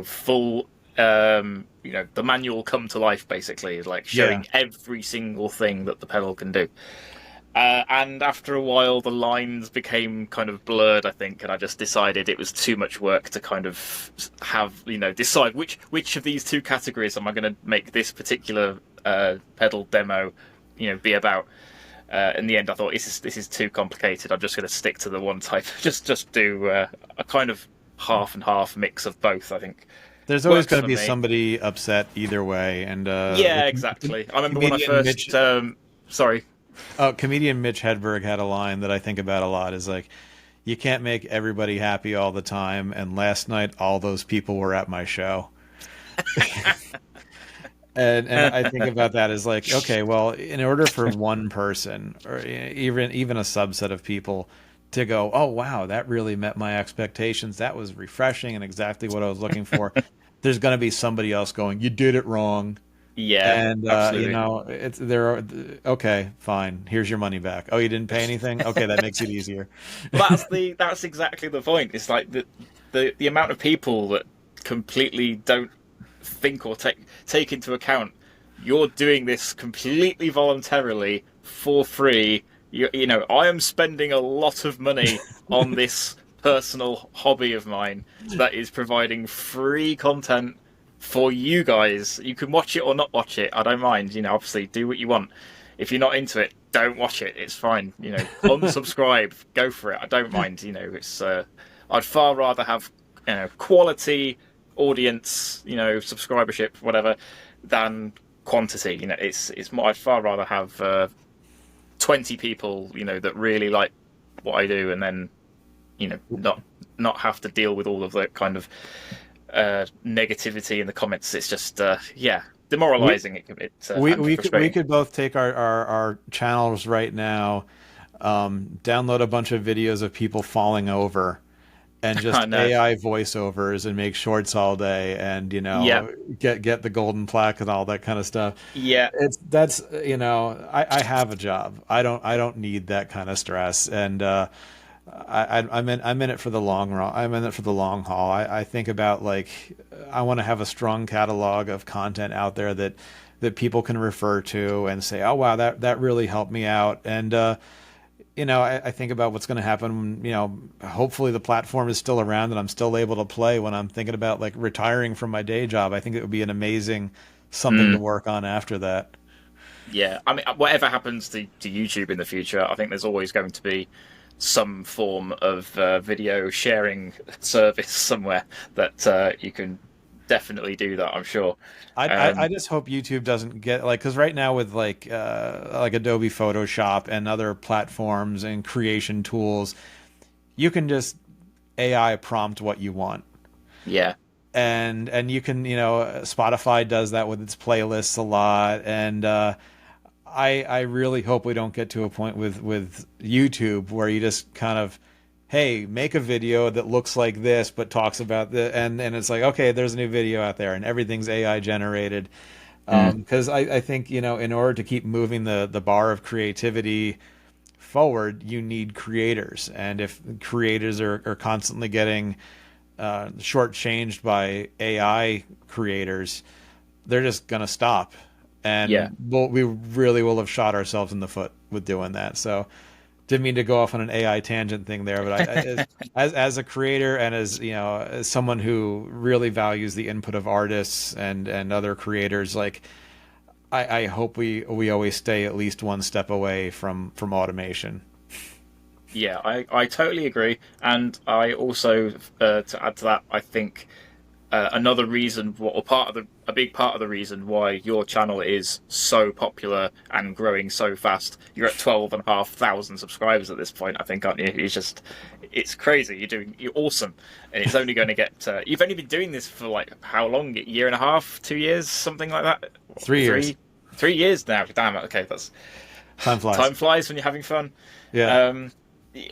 full the manual come to life, basically, like showing every single thing that the pedal can do. And after a while, the lines became kind of blurred, I think, and I just decided it was too much work to kind of have, decide which of these two categories am I going to make this particular pedal demo, be about. In the end, I thought this is too complicated. I'm just going to stick to the one type. Just do a kind of half and half mix of both, I think. There's always going to be somebody upset either way, and exactly. I remember when I first. Sorry. Comedian Mitch Hedberg had a line that I think about a lot. Is like, you can't make everybody happy all the time, and last night all those people were at my show. and I think about that as like, okay, well, in order for one person or even a subset of people to go, oh wow, that really met my expectations, that was refreshing and exactly what I was looking for, there's going to be somebody else going, you did it wrong. Yeah, and okay, fine, here's your money back. Oh, you didn't pay anything? Okay, that makes it easier. That's exactly the point. It's like the amount of people that completely don't think or take into account you're doing this completely voluntarily for free. I am spending a lot of money on this personal hobby of mine that is providing free content for you guys. You can watch it or not watch it. I don't mind. You know, obviously, do what you want. If you're not into it, don't watch it. It's fine. You know, unsubscribe. Go for it. I don't mind. You know, it's. I'd far rather have quality audience, subscribership, whatever, than quantity. You know, it's more. I'd far rather have 20 people, that really like what I do, and then, not have to deal with all of the kind of negativity in the comments. It's just demoralizing. We could both take our channels right now, download a bunch of videos of people falling over, and just AI voiceovers, and make shorts all day, and get the golden plaque and all that kind of stuff. Yeah, I have a job. I don't need that kind of stress, and I'm in it for the long run. I'm in it for the long haul. I think about, like, I want to have a strong catalog of content out there that people can refer to and say, oh wow, that really helped me out. And I think about what's going to happen when, hopefully the platform is still around and I'm still able to play when I'm thinking about, like, retiring from my day job. I think it would be an amazing something to work on after that. Yeah, I mean, whatever happens to YouTube in the future, I think there's always going to be some form of video sharing service somewhere that you can definitely do that, I'm sure. I just hope YouTube doesn't get, like, because right now with like Adobe Photoshop and other platforms and creation tools, you can just AI prompt what you want. Yeah. And you can, Spotify does that with its playlists a lot. And I really hope we don't get to a point with YouTube where you just kind of, hey, make a video that looks like this but talks about the, and it's like, okay, there's a new video out there and everything's AI generated. Because I think, in order to keep moving the bar of creativity forward, you need creators. And if creators are constantly getting shortchanged by AI creators, they're just going to stop. And we really will have shot ourselves in the foot with doing that. So didn't mean to go off on an AI tangent thing there, but as a creator and as someone who really values the input of artists and other creators, like, I hope we always stay at least one step away from automation. Yeah, I totally agree. And I also, to add to that, I think another reason, a big part of the reason why your channel is so popular and growing so fast. You're at 12,500 subscribers at this point, I think, aren't you? It's crazy. You're awesome, and it's only going to get. You've only been doing this for, like, how long? A year and a half, 2 years, something like that. 3 years. 3 years now. Damn. Okay, that's time flies. Time flies when you're having fun. Yeah.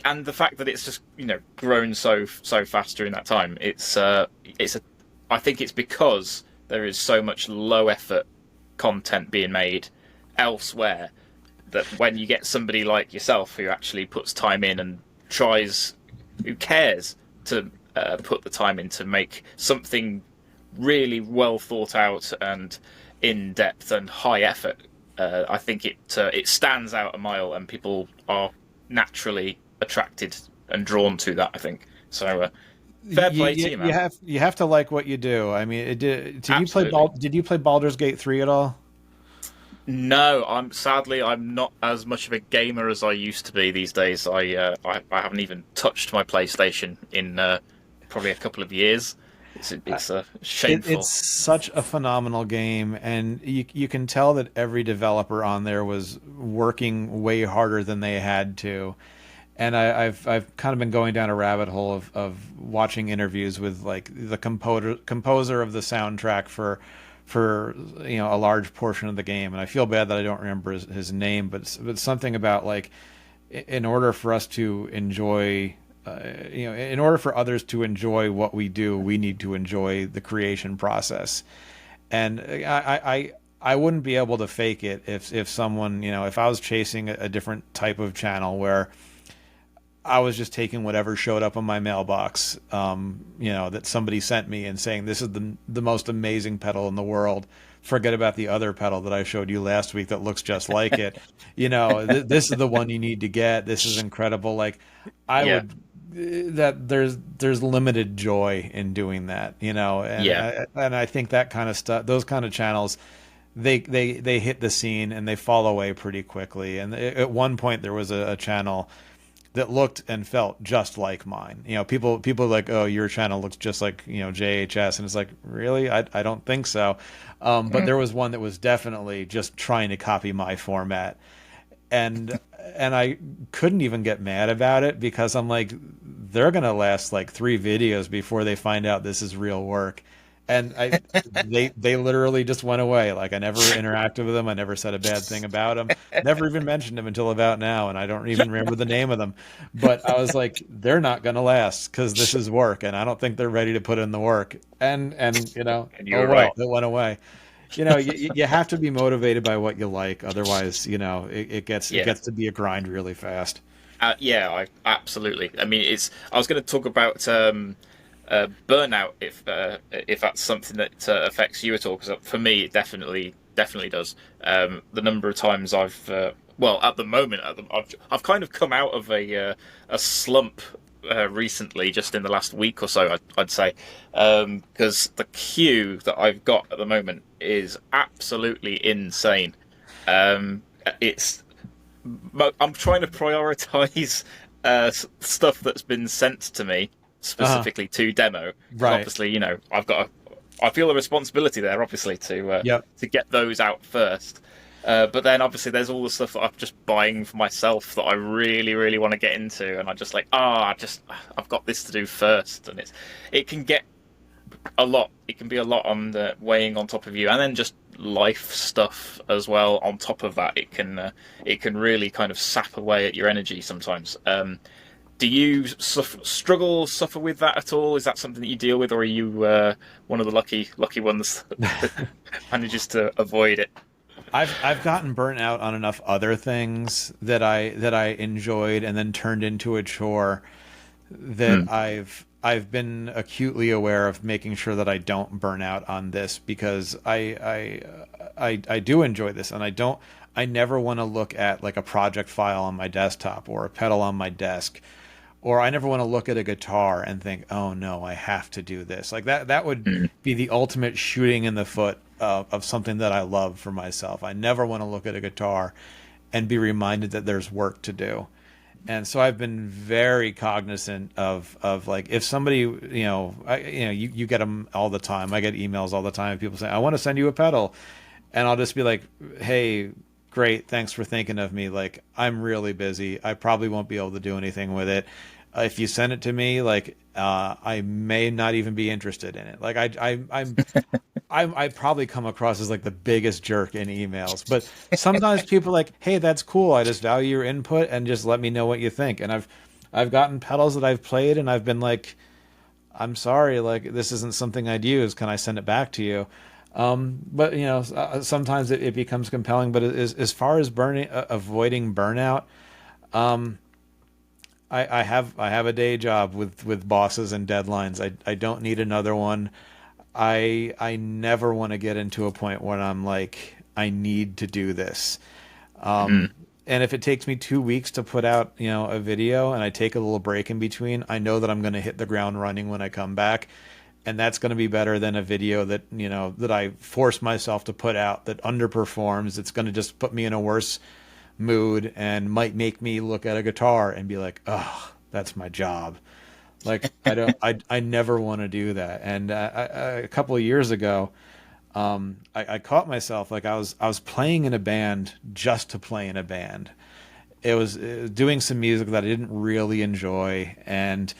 And the fact that it's just grown so fast during that time, I think it's because there is so much low effort content being made elsewhere that when you get somebody like yourself who actually puts time in and who cares to put the time in to make something really well thought out and in depth and high effort, I think it stands out a mile, and people are naturally attracted and drawn to that, I think. So fair play to you, man. You have to like what you do. I mean, did you play Baldur's Gate 3 at all? No, I'm not as much of a gamer as I used to be these days. I haven't even touched my PlayStation in probably a couple of years. It's shameful. It's such a phenomenal game, and you can tell that every developer on there was working way harder than they had to. And I've kind of been going down a rabbit hole of watching interviews with, like, the composer of the soundtrack for a large portion of the game, and I feel bad that I don't remember his name, but something about, like, in order for us to enjoy, in order for others to enjoy what we do, we need to enjoy the creation process. And I wouldn't be able to fake it if someone, if I was chasing a different type of channel where I was just taking whatever showed up on my mailbox, that somebody sent me and saying, this is the most amazing pedal in the world. Forget about the other pedal that I showed you last week that looks just like it. This is the one you need to get. This is incredible. Like, I would that there's limited joy in doing that, you know, Yeah. and I think that kind of stuff, those kind of channels, they hit the scene and they fall away pretty quickly. And at one point there was a channel that looked and felt just like mine. You know, people are like, oh, your channel looks just like, you know, JHS, and it's like, really? I don't think so. But there was one that was definitely just trying to copy my format, and I couldn't even get mad about it because I'm like, they're gonna last like 3 videos before they find out this is real work. And they literally just went away. Like I never interacted with them. I never said a bad thing about them. Never even mentioned them until about now, and I don't even remember the name of them. But I was like, they're not gonna last because this is work, and I don't think they're ready to put in the work. And you know, And oh you're well, right. it went away. You know, you have to be motivated by what you like, otherwise, you know, it Yeah. gets to be a grind really fast. Yeah, absolutely. I mean, it's. I was going to talk about burnout if that's something that affects you at all. Because for me, it definitely does. The number of times well, at the moment, I've kind of come out of a slump recently, just in the last week or so, I'd say, because the queue that I've got at the moment is absolutely insane. It's I'm trying to prioritize stuff that's been sent to me Uh-huh. specifically to demo because Right. obviously, you know, I feel a responsibility there, obviously, Yep. to get those out first. But then obviously there's all the stuff that I'm just buying for myself that I really, really want to get into, and I just like, I've got this to do first, and it can get a lot. It can be a lot on the weighing on top of you, and then just life stuff as well on top of that. It can really kind of sap away at your energy sometimes. Do you suffer with that at all? Is that something that you deal with, or are you one of the lucky ones that manages to avoid it? I've gotten burnt out on enough other things that I enjoyed and then turned into a chore Hmm. that I've been acutely aware of making sure that I don't burn out on this because I do enjoy this, and I never want to look at like a project file on my desktop or a pedal on my desk, or I never want to look at a guitar and think, oh no, I have to do this. Like that would Hmm. be the ultimate shooting in the foot of something that I love for myself. I never want to look at a guitar and be reminded that there's work to do. And so I've been very cognizant of like if somebody, you get them all the time. I get emails all the time. People say, I want to send you a pedal, and I'll just be like, hey, great, thanks for thinking of me. Like I'm really busy. I probably won't be able to do anything with it. If you send it to me, like I may not even be interested in it. Like I probably come across as like the biggest jerk in emails, but sometimes people are like, "Hey, that's cool. I just value your input and just let me know what you think." And I've gotten pedals that I've played and I've been like, "I'm sorry, like this isn't something I'd use. Can I send it back to you?" But you know, sometimes it becomes compelling. But as far as avoiding burnout, um, I have a day job with bosses and deadlines. I don't need another one. I never want to get into a point where I'm like, I need to do this. Hmm. And if it takes me 2 weeks to put out, you know, a video and I take a little break in between, I know that I'm going to hit the ground running when I come back. And that's going to be better than a video that, you know, that I force myself to put out that underperforms. It's going to just put me in a worse mood and might make me look at a guitar and be like, oh, that's my job. Like I don't, I never want to do that. And a couple of years ago, I caught myself like I was playing in a band just to play in a band. It was doing some music that I didn't really enjoy, and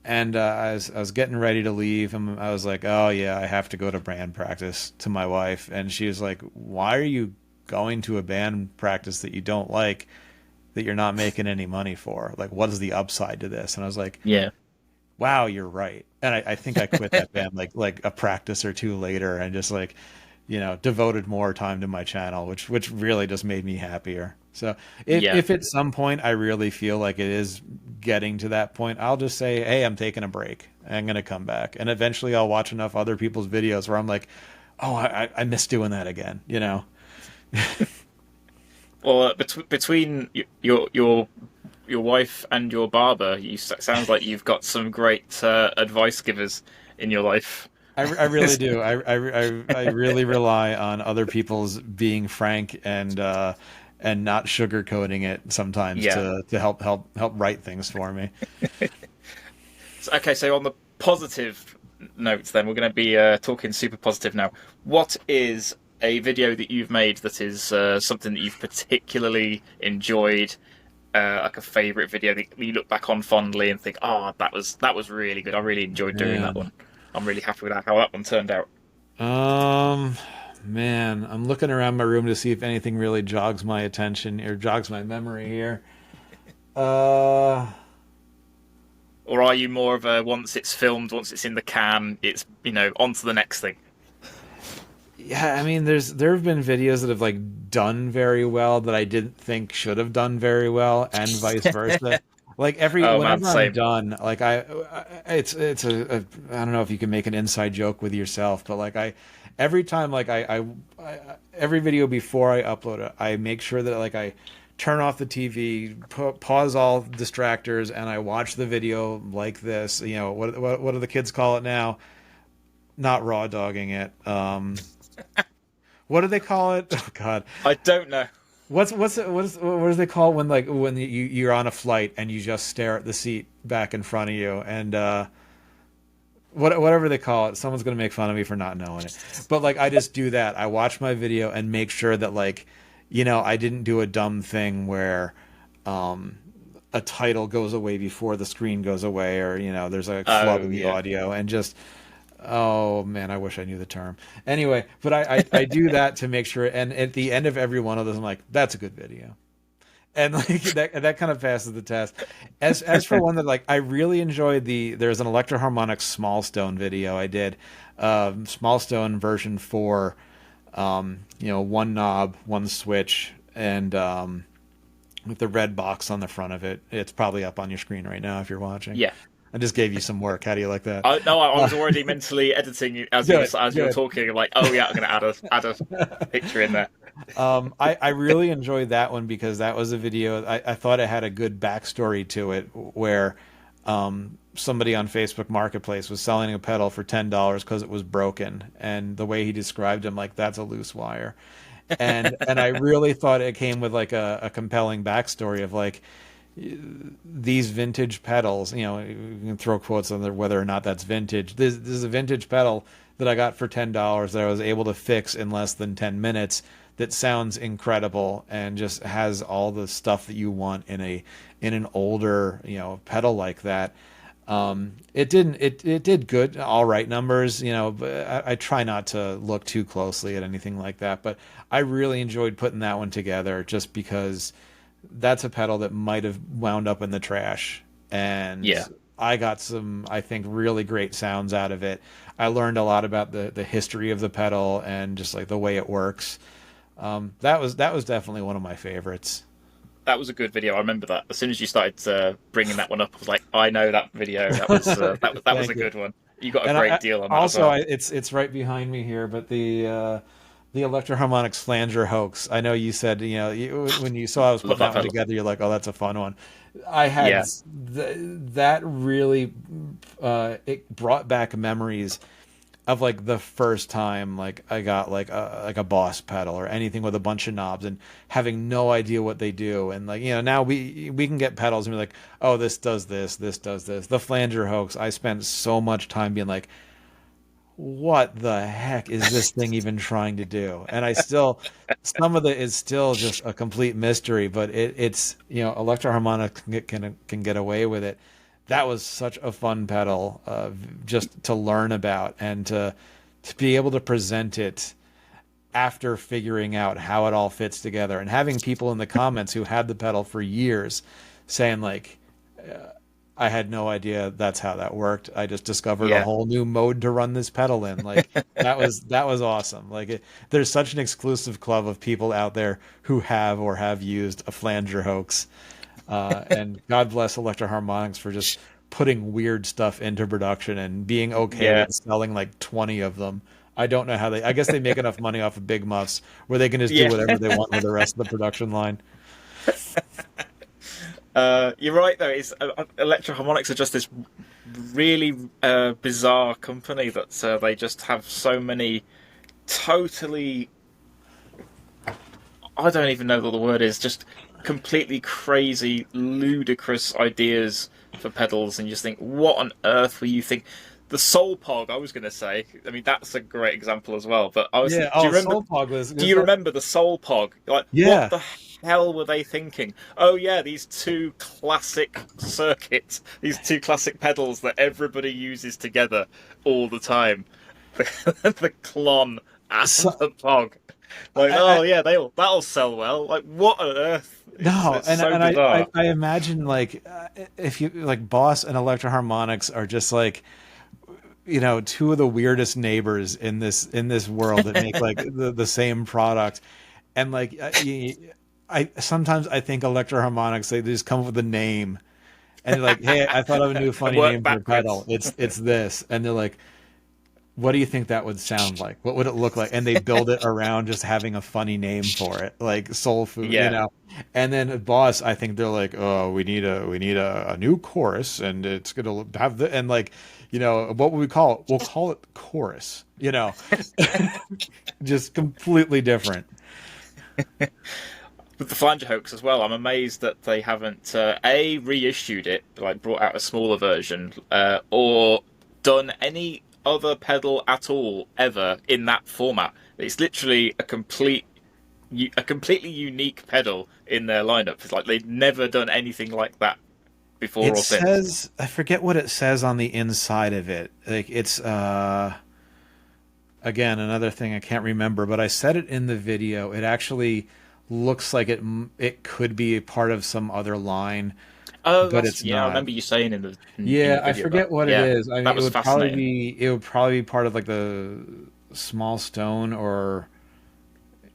I was getting ready to leave, and I was like, oh yeah, I have to go to band practice to my wife, and she was like, why are you going to a band practice that you don't like? That you're not making any money for. Like, what is the upside to this? And I was like, Yeah. wow, you're right. And I think I quit that band like a practice or two later and just like, you know, devoted more time to my channel, which really just made me happier. So Yeah. if at some point I really feel like it is getting to that point, I'll just say, hey, I'm taking a break. I'm gonna come back. And eventually I'll watch enough other people's videos where I'm like, oh, I miss doing that again, you know? Well, between your your wife and your barber. Sounds like you've got some great advice givers in your life. I really do. I really rely on other people's being frank and not sugarcoating it sometimes Yeah. to help write things for me. Okay, so on the positive notes, then we're going to be talking super positive now. What is a video that you've made that is something that you've particularly enjoyed, like a favorite video that you look back on fondly and think, "Oh, that was really good. I really enjoyed doing that Man. one. I'm really happy with how that one turned out." Um, man, I'm looking around my room to see if anything really jogs my attention or jogs my memory here. Uh, Or are you more of a once it's filmed, once it's in the can, it's on to the next thing? yeah, I mean, there have been videos that have like done very well that I didn't think should have done very well, and vice versa. Like Oh man, whenever I'm same. done, like it's a I don't know if you can make an inside joke with yourself, but like every time like I every video before I upload it, I make sure that like I turn off the TV, pause all distractors, and I watch the video like this. You know what do the kids call it now? Not raw dogging it. What do they call it? Oh God, I don't know. what do they call it when like when you're on a flight and you just stare at the seat back in front of you and whatever they call it, someone's gonna make fun of me for not knowing it. But like I just do that. I watch my video and make sure that like I didn't do a dumb thing where a title goes away before the screen goes away, or there's a flub Oh in the yeah. audio and just. Oh man, I wish I knew the term. Anyway, but I do that to make sure, and at the end of every one of those, I'm like, that's a good video, and like that kind of passes the test. As for one that like I really enjoyed there's an Electro Harmonix Small Stone video I did, Small Stone version 4, one knob, one switch, and with the red box on the front of it. It's probably up on your screen right now if you're watching. Yeah. I just gave you some work. How do you like that? No, I was already mentally editing you as you were Good. talking. I'm like, oh yeah, I'm going to add a picture in there. I really enjoyed that one because that was a video. I thought it had a good backstory to it where somebody on Facebook Marketplace was selling a pedal for $10 because it was broken. And the way he described him, like, that's a loose wire. And I really thought it came with like a compelling backstory of like, these vintage pedals, you can throw quotes on there whether or not that's vintage. This is a vintage pedal that I got for $10 that I was able to fix in less than 10 minutes that sounds incredible and just has all the stuff that you want in an older, pedal like that. It did good, all right numbers, but I try not to look too closely at anything like that, but I really enjoyed putting that one together just because that's a pedal that might have wound up in the trash. And Yeah. I got some, I think, really great sounds out of it. I learned a lot about the history of the pedal and just like the way it works. That was definitely one of my favorites. That was a good video. I remember that. As soon as you started bringing that one up, I was like, I know that video. That was a Thank you. good one. You got a And great deal on that as also, well. it's right behind me here, but the Electro Harmonix flanger hoax. I know you said when you saw I was Love putting that that one pedal. together, you're like, oh, that's a fun one. I had Yeah. that really it brought back memories of like the first time like I got like a Boss pedal or anything with a bunch of knobs and having no idea what they do, and like now we can get pedals and be like, oh, this does this, this does this. The flanger hoax, I spent so much time being like, what the heck is this thing even trying to do? And I still, some of it is still just a complete mystery, but it's, Electro Harmonix can get away with it. That was such a fun pedal, just to learn about and to be able to present it after figuring out how it all fits together and having people in the comments who had the pedal for years saying like, I had no idea that's how that worked. I just discovered a Yeah. whole new mode to run this pedal in. Like that was awesome. Like there's such an exclusive club of people out there who have or have used a flanger hoax. And God bless Electro Harmonix for just putting weird stuff into production and being okay Yeah. with selling like 20 of them. I don't know how I guess they make enough money off of big muffs where they can just do Yeah. whatever they want with the rest of the production line. You're right though. It's Electro Harmonix are just this really bizarre company that they just have so many totally, I don't even know what the word is, just completely crazy, ludicrous ideas for pedals, and you just think, what on earth were you thinking? The Soul Pog, I was going to say. I mean, that's a great example as well. But I was Yeah. thinking, Oh, Soul Pog Do you remember the Soul Pog? Like, what yeah. the hell were they thinking? Oh yeah, these two classic circuits, these two classic pedals that everybody uses together all the time. The Clon and So, the Pog. Like, I, oh yeah, that'll sell well. Like, what on earth? No, It's and so and bizarre. I imagine like if you like Boss and Electro Harmonix are just like two of the weirdest neighbors in this world that make like the same product, and like I sometimes I think Electro Harmonix they just come up with a name and they're like, hey, I thought of a new And funny work name for a pedal. backwards. It's this, and they're like, what do you think that would sound like? What would it look like? And they build it around just having a funny name for it, like soul food, Yeah. And then at Boss, I think they're like, oh, we need a new chorus, and it's gonna have the and like, what would we call it? We'll call it chorus, just completely different. With the flanger hoax as well, I'm amazed that they haven't a reissued it, like brought out a smaller version, or done any other pedal at all ever in that format. It's literally a completely unique pedal in their lineup. It's like they've never done anything like that before It or since. says, I forget what it says on the inside of it. Like it's again another thing I can't remember, but I said it in the video. It actually looks like it could be a part of some other line, Oh, but that's it's yeah. I not. remember you saying in Yeah, the I video that. forget what it Yeah, is. I that mean, was fascinating. it would probably be part of like the small stone or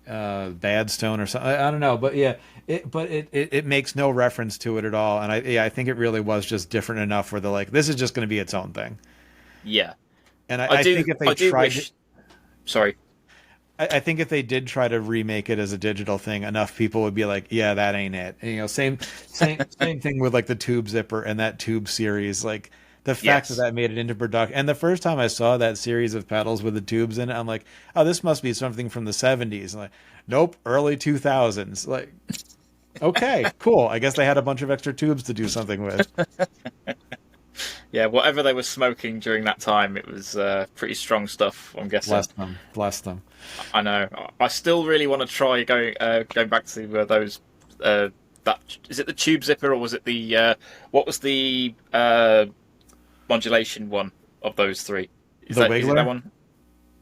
bad stone or something. I don't know, but yeah, it makes no reference to it at all. And I think it really was just different enough where they're like, this is just going to be its own thing. Yeah, And I I think do. if they I do tried, wish. Sorry. I think if they did try to remake it as a digital thing, enough people would be like, yeah, that ain't it. And, same thing with like the Tube Zipper and that Tube series. Like the fact that Yes. that made it into production. And the first time I saw that series of pedals with the tubes in it, I'm like, oh, this must be something from the 70s. Like, nope, early 2000s. Like, okay, cool. I guess they had a bunch of extra tubes to do something with. Yeah, whatever they were smoking during that time, it was pretty strong stuff. I'm guessing. Bless them. Bless them. I know. I still really want to try going back to those. That is it. The tube zipper, or was it the what was the modulation one of those three? The Is it that Wiggler? one?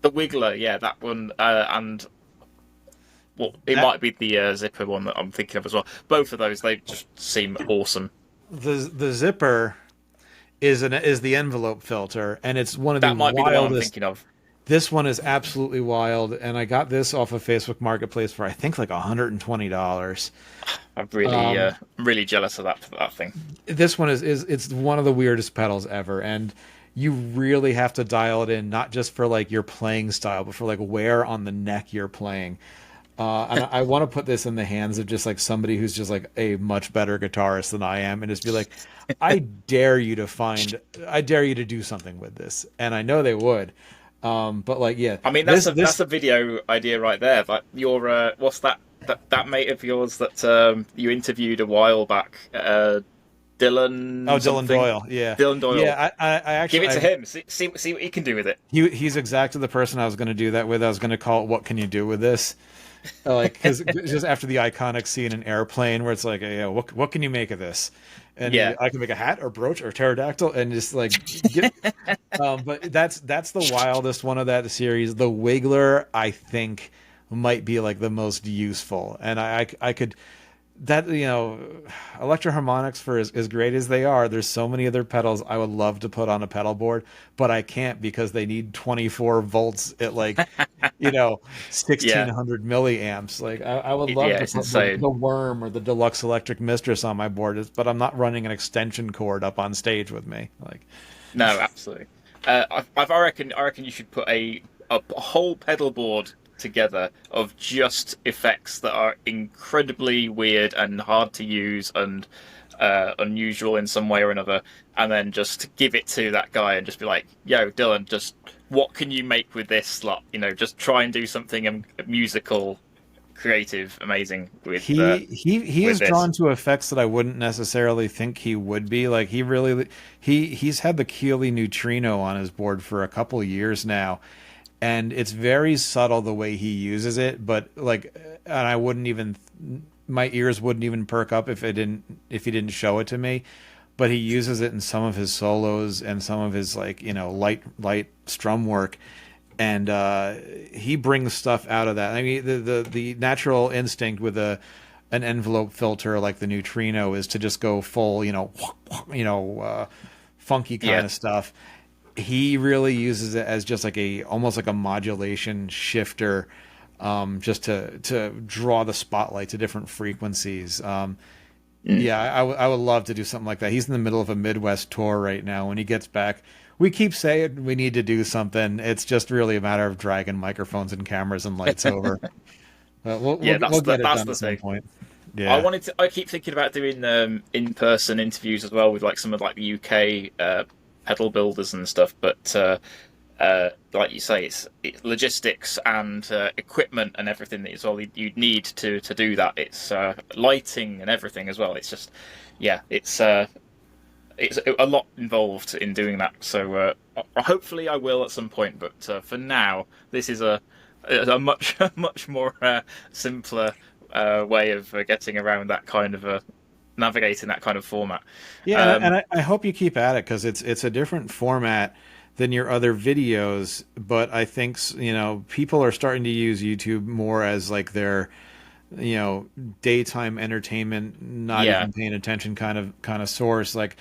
The Wiggler, yeah, that one, and well, it That, might be the zipper one that I'm thinking of as well. Both of those, they just seem awesome. the Zipper is the envelope filter, and it's one of the That might be the one I'm wildest. thinking of. This one is absolutely wild, and I got this off of Facebook Marketplace for I think like $120. I'm really jealous of that thing. This one is it's one of the weirdest pedals ever, and you really have to dial it in, not just for like your playing style, but for like where on the neck you're playing. And I want to put this in the hands of just like somebody who's just like a much better guitarist than I am, and just be like, I dare you to do something with this, and I know they would. But like, yeah, I mean, that's a video idea right there. Like your what's that mate of yours that you interviewed a while back, Dylan oh, Dylan something? Doyle, yeah, Dylan Doyle. yeah. I Give actually it to him. See what he can do with it. he's exactly the person I was going to do that with. I was going to call it "What Can You Do with This?" Like, because just after the iconic scene in Airplane where it's like, yeah, what can you make of this? And Yeah. I can make a hat or brooch or pterodactyl and just like get. But that's the wildest one of that series. The Wiggler, I think, might be like the most useful, and I could. That Electro Harmonix, for as great as they are, there's so many other pedals I would love to put on a pedal board, but I can't because they need 24 volts at like 1600 milliamps. Like I would love Yeah, to it's put insane. the Worm or the Deluxe Electric Mistress on my board, but I'm not running an extension cord up on stage with me. Like, No, absolutely. I reckon you should put a whole pedal board together of just effects that are incredibly weird and hard to use, and unusual in some way or another, and then just give it to that guy and just be like, "Yo, Dylan, just what can you make with this slot? Just try and do something musical, creative, amazing He with is this." drawn to effects that I wouldn't necessarily think he would be. Like he's had the Keeley neutrino on his board for a couple years now, and it's very subtle the way he uses it. But like, and I wouldn't even, my ears wouldn't even perk up if he didn't show it to me. But he uses it in some of his solos and some of his like light strum work, and he brings stuff out of that. I mean, the natural instinct with an envelope filter like the neutrino is to just go full, funky kind of stuff. He really uses it as just like almost like a modulation shifter, just to draw the spotlight to different frequencies. Yeah, I would love to do something like that. He's in the middle of a Midwest tour right now. When he gets back, we keep saying we need to do something. It's just really a matter of dragging microphones and cameras and lights over. We'll get it done at some point. Yeah, I keep thinking about doing in-person interviews as well with like some of like the UK pedal builders and stuff, but like you say, it's logistics and equipment and everything that is all you'd need to do that. It's lighting and everything as well. It's just, it's a lot involved in doing that. So hopefully I will at some point. But for now, this is a much more simpler way of getting around that kind of navigating that kind of format. Yeah, and I hope you keep at it because it's a different format than your other videos, but I think people are starting to use YouTube more as like their daytime entertainment, not even paying attention kind of source. Like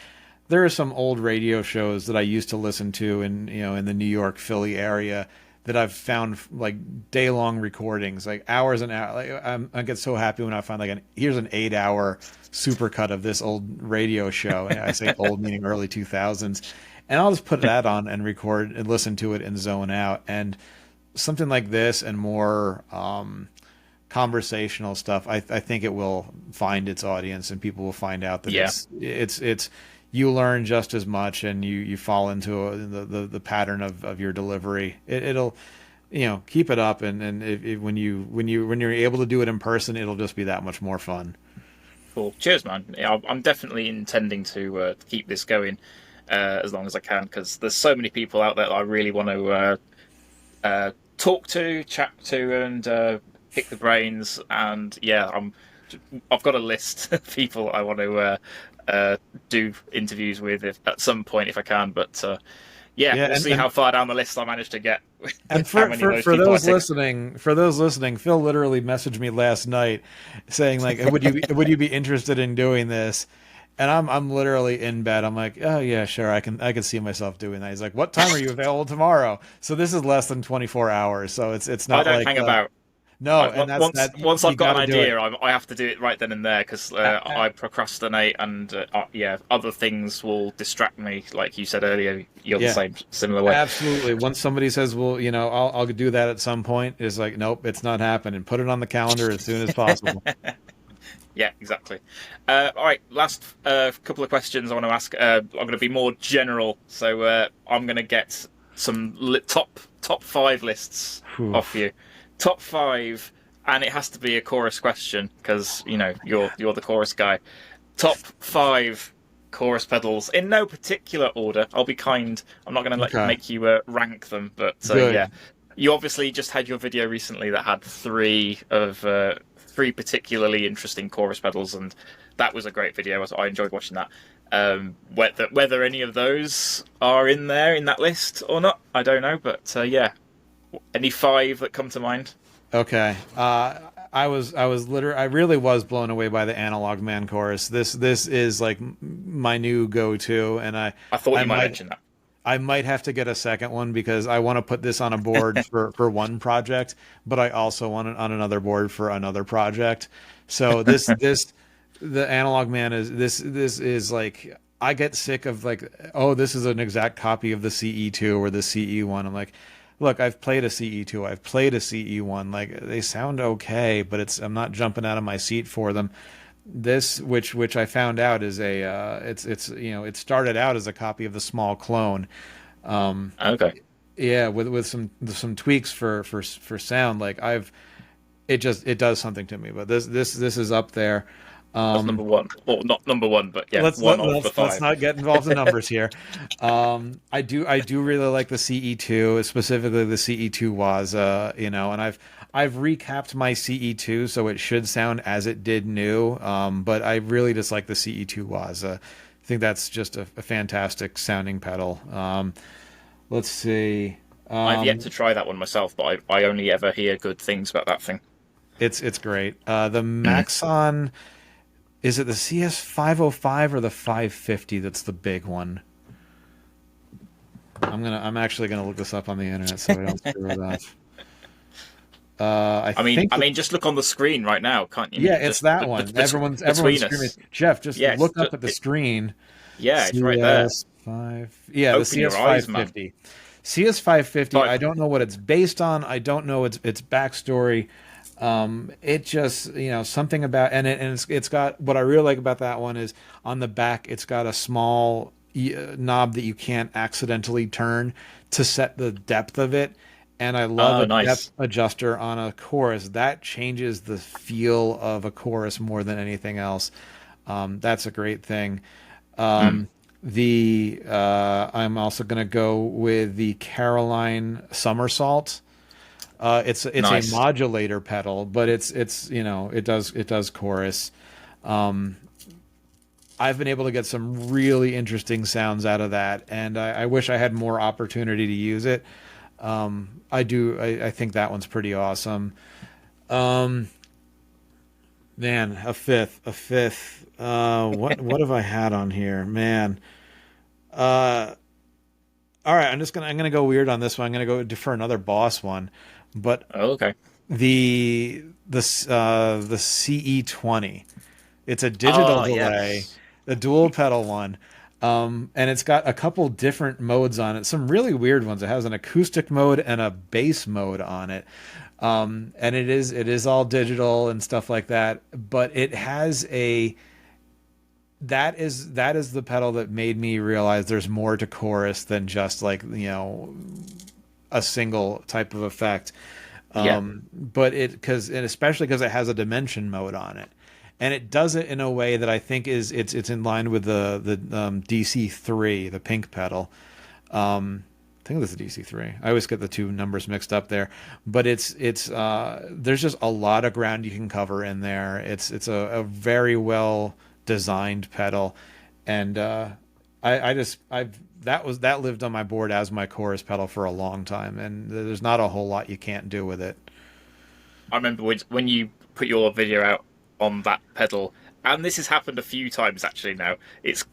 there are some old radio shows that I used to listen to in the New York, Philly area that I've found like day-long recordings, like hours and hours. Like I get so happy when I find like here's an 8-hour supercut of this old radio show, and I say old meaning early 2000s. And I'll just put that on and record and listen to it and zone out. And something like this and more conversational stuff, I think it will find its audience, and people will find out that it's you learn just as much, and you fall into the pattern of your delivery. It'll keep it up, and when you're able to do it in person, it'll just be that much more fun. Cool. Cheers, man. I'm definitely intending to keep this going. As long as I can, because there's so many people out there that I really want to talk to, chat to, and pick the brains. And I've got a list of people I want to do interviews with at some point if I can. But we'll see how far down the list I manage to get. And for those listening, Phil literally messaged me last night saying like, would you be interested in doing this? And I'm literally in bed. I'm like, oh yeah, sure, I can see myself doing that. He's like, what time are you available tomorrow? So this is less than 24 hours. So it's not. I don't hang about. No, and once I've got an idea, I have to do it right then and there because I procrastinate, and other things will distract me. Like you said earlier, you're the similar way. Absolutely. Once somebody says, well, I'll do that at some point, it's like, nope, it's not happening. Put it on the calendar as soon as possible. Yeah, exactly. All right, last couple of questions I want to ask. I'm going to be more general, so I'm going to get some top 5 lists off you. Top 5, and it has to be a chorus question because you're the chorus guy. Top 5 chorus pedals in no particular order. I'll be kind. I'm not going to make you rank them, but you obviously just had your video recently that had 3 particularly interesting chorus pedals, and that was a great video. I enjoyed watching that. Whether any of those are in there in that list or not, I don't know. But any 5 that come to mind? Okay. I really was blown away by the Analog Man chorus. This is like my new go-to, and I thought you might mention that. I might have to get a second one because I want to put this on a board for one project, but I also want it on another board for another project. So the Analog Man is like, I get sick of like, oh, this is an exact copy of the CE2 or the CE1. I'm like, look, I've played a CE2, I've played a CE1. Like they sound okay, but I'm not jumping out of my seat for them. This, which I found out is it's it started out as a copy of the small clone. Um, Okay, yeah, with some tweaks for sound. Like it does something to me. But this is up there. that's Um, number one, or not number one, but yeah, let's one of the let's five. not get involved in numbers here. I do really like the CE2, specifically the CE2 Waza, and I've recapped my CE2, so it should sound as it did new. But I really just like the CE2 Waza. I think that's just a fantastic sounding pedal. Let's see. I've yet to try that one myself, but I only ever hear good things about that thing. It's great. The Maxon, is it the CS 505 or the 550 that's the big one? I'm actually gonna look this up on the internet so I don't screw it up. I mean, just look on the screen right now, can't you? Yeah, it's Just that one. Everyone's between screaming. us. Jeff, just Yeah, look up at the screen. yeah, it's right there. CS5. Yeah, the Open your eyes, man. CS550. CS550. I Five. don't know what it's based on. I don't know its backstory. It just something about it's got what I really like about that one is on the back it's got a small knob that you can't accidentally turn to set the depth of it. And I love Oh, a depth nice. adjuster on a chorus. That changes the feel of a chorus more than anything else. That's a great thing. Mm, The I'm also going to go with the Caroline Somersault. It's a nice. modulator pedal, but it's it does chorus. Um, I've been able to get some really interesting sounds out of that, and I wish I had more opportunity to use it. I do. I think that one's pretty awesome. Um, Man, a fifth. What have I had on here, man? Uh, all right, I'm gonna go weird on this one. I'm gonna go for another boss one, but Oh, okay. the CE20. It's a digital Oh, delay, yes. the dual pedal one. And it's got a couple different modes on it, some really weird ones. It has an acoustic mode and a bass mode on it. And it is all digital and stuff like that, but it has that is the pedal that made me realize there's more to chorus than just like, a single type of effect. Yeah. But and especially because it has a dimension mode on it, and it does it in a way that I think it's in line with the DC3, the pink pedal. I think this is DC3. I always get the two numbers mixed up there, but it's there's just a lot of ground you can cover in there. It's a very well designed pedal, and that lived on my board as my chorus pedal for a long time, and there's not a whole lot you can't do with it. I remember when you put your video out on that pedal, and this has happened a few times actually now. It's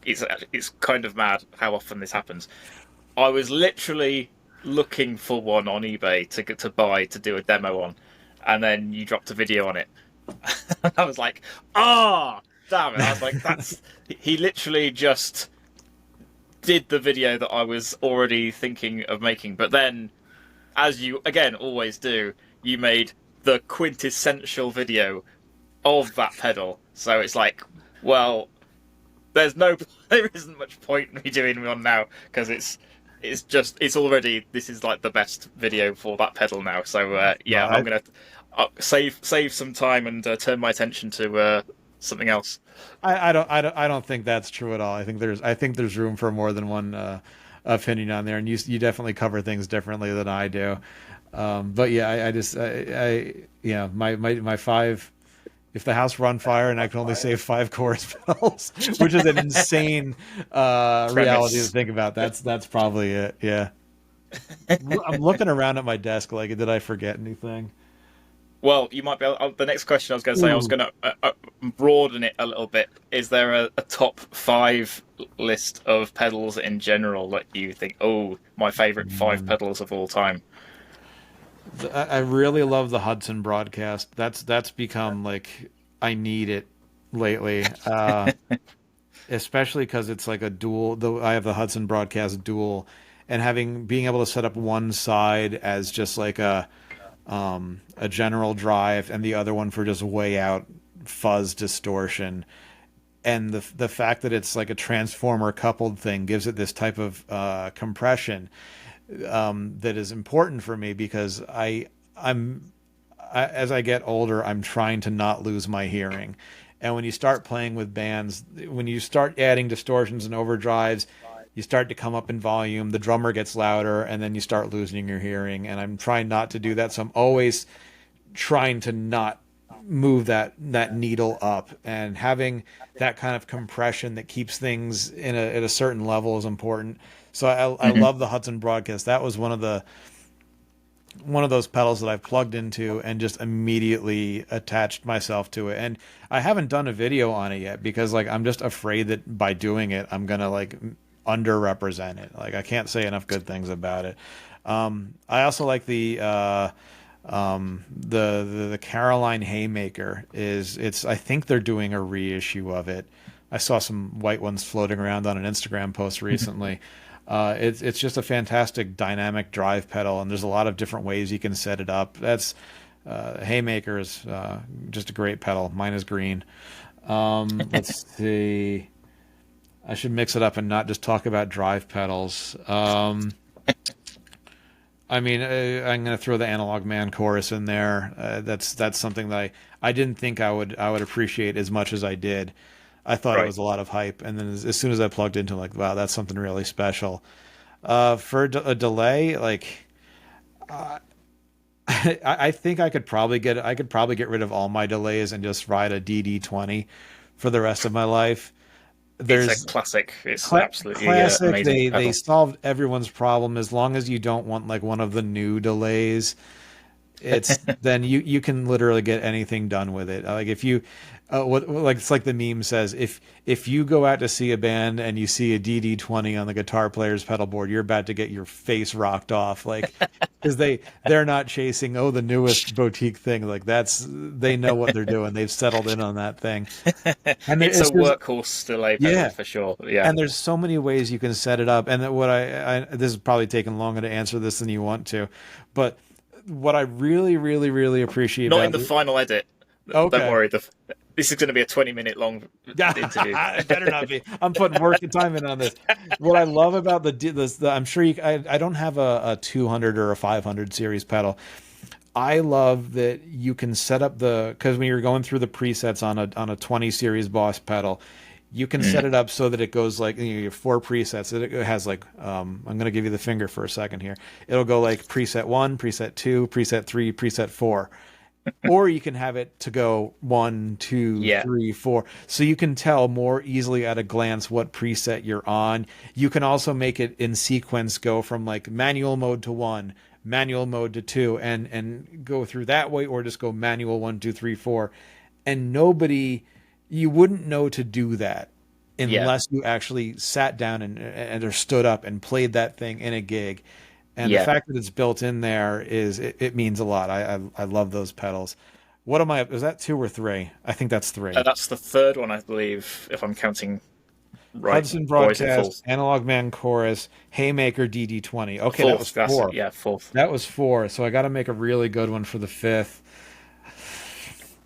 kind of mad how often this happens. I was literally looking for one on eBay to buy to do a demo on, and then you dropped a video on it. I was like, ah, damn it! I was like, that's he literally just did the video that I was already thinking of making, but then, as you again always do, you made the quintessential video of that pedal. So it's like, well, there's no, there isn't much point in me doing one now because it's already this is like the best video for that pedal now. So No, yeah, I'm gonna save some time and turn my attention to something else. I don't think that's true at all. I think there's room for more than one opinion on there, and you definitely cover things differently than I do. But yeah, I just yeah, my five. If the house were on fire and I could only save five chorus pedals, which is an insane reality to Premise. think about, that's probably it. Yeah, I'm looking around at my desk like, did I forget anything? Well, you might be able, the next question I was going to say, I was Ooh. going to broaden it a little bit. Is there a top five list of pedals in general that you think, oh, my favorite five pedals of all time? I really love the Hudson broadcast. That's become like I need it lately, especially because it's like a dual. I have the Hudson broadcast dual, and being able to set up one side as just like a general drive and the other one for just way out fuzz distortion. And the fact that it's like a transformer coupled thing gives it this type of compression that is important for me, because as I get older, I'm trying to not lose my hearing. And when you start playing with bands, when you start adding distortions and overdrives, you start to come up in volume, the drummer gets louder, and then you start losing your hearing. And I'm trying not to do that. So I'm always trying to not move that needle up, and having that kind of compression that keeps things at a certain level is important. So I love the Hudson Broadcast. That was one of those pedals that I've plugged into and just immediately attached myself to it. And I haven't done a video on it yet, because like I'm just afraid that by doing it I'm gonna like underrepresent it. Like I can't say enough good things about it. I also like the Caroline Haymaker. I think they're doing a reissue of it. I saw some white ones floating around on an Instagram post recently. It's just a fantastic dynamic drive pedal, and there's a lot of different ways you can set it up. That's Haymaker is just a great pedal. Mine is green. Let's see. I should mix it up and not just talk about drive pedals. I mean, I'm going to throw the Analog Man chorus in there. That's something that I didn't think I would appreciate as much as I did. I thought it was a lot of hype, and then as soon as I plugged into it, like, wow, that's something really special. For a delay, like, I think I could probably get rid of all my delays and just ride a DD20 for the rest of my life. It's a classic. It's absolutely classic. amazing. They solved everyone's problem. As long as you don't want like one of the new delays, then you can literally get anything done with it. Like if you it's like the meme says, if you go out to see a band and you see a DD20 on the guitar player's pedal board, you're about to get your face rocked off, like, because they're not chasing the newest boutique thing. Like they know what they're doing. They've settled in on that thing. And it's a workhorse delay pedal for sure. Yeah. And there's so many ways you can set it up. And what this is probably taking longer to answer this than you want to, but what I really, really, really appreciate not in the final edit. Okay. Don't worry. This is going to be a 20-minute long interview. It better not be. I'm putting work and time in on this. What I love about the I'm sure I don't have a 200 or a 500 series pedal. I love that you can set up because when you're going through the presets on a 20 series Boss pedal, you can set it up so that it goes like, you have 4 presets. It has like, I'm going to give you the finger for a second here. It'll go like preset 1, preset 2, preset 3, preset 4. Or you can have it to go 1, 2, 3, 4. So you can tell more easily at a glance what preset you're on. You can also make it in sequence go from like manual mode to 1, manual mode to 2, and go through that way, or just go manual 1, 2, 3, 4. And you wouldn't know to do that unless you actually sat down and or stood up and played that thing in a gig. And the fact that it's built in there it means a lot. I love those pedals. What am I? Is that 2 or 3? I think that's 3. That's the third one, I believe, if I'm counting right. Hudson Broadcast, Analog Man Chorus, Haymaker DD20. Okay, fourth, that was 4. Fourth. That was 4. So I got to make a really good one for the 5th.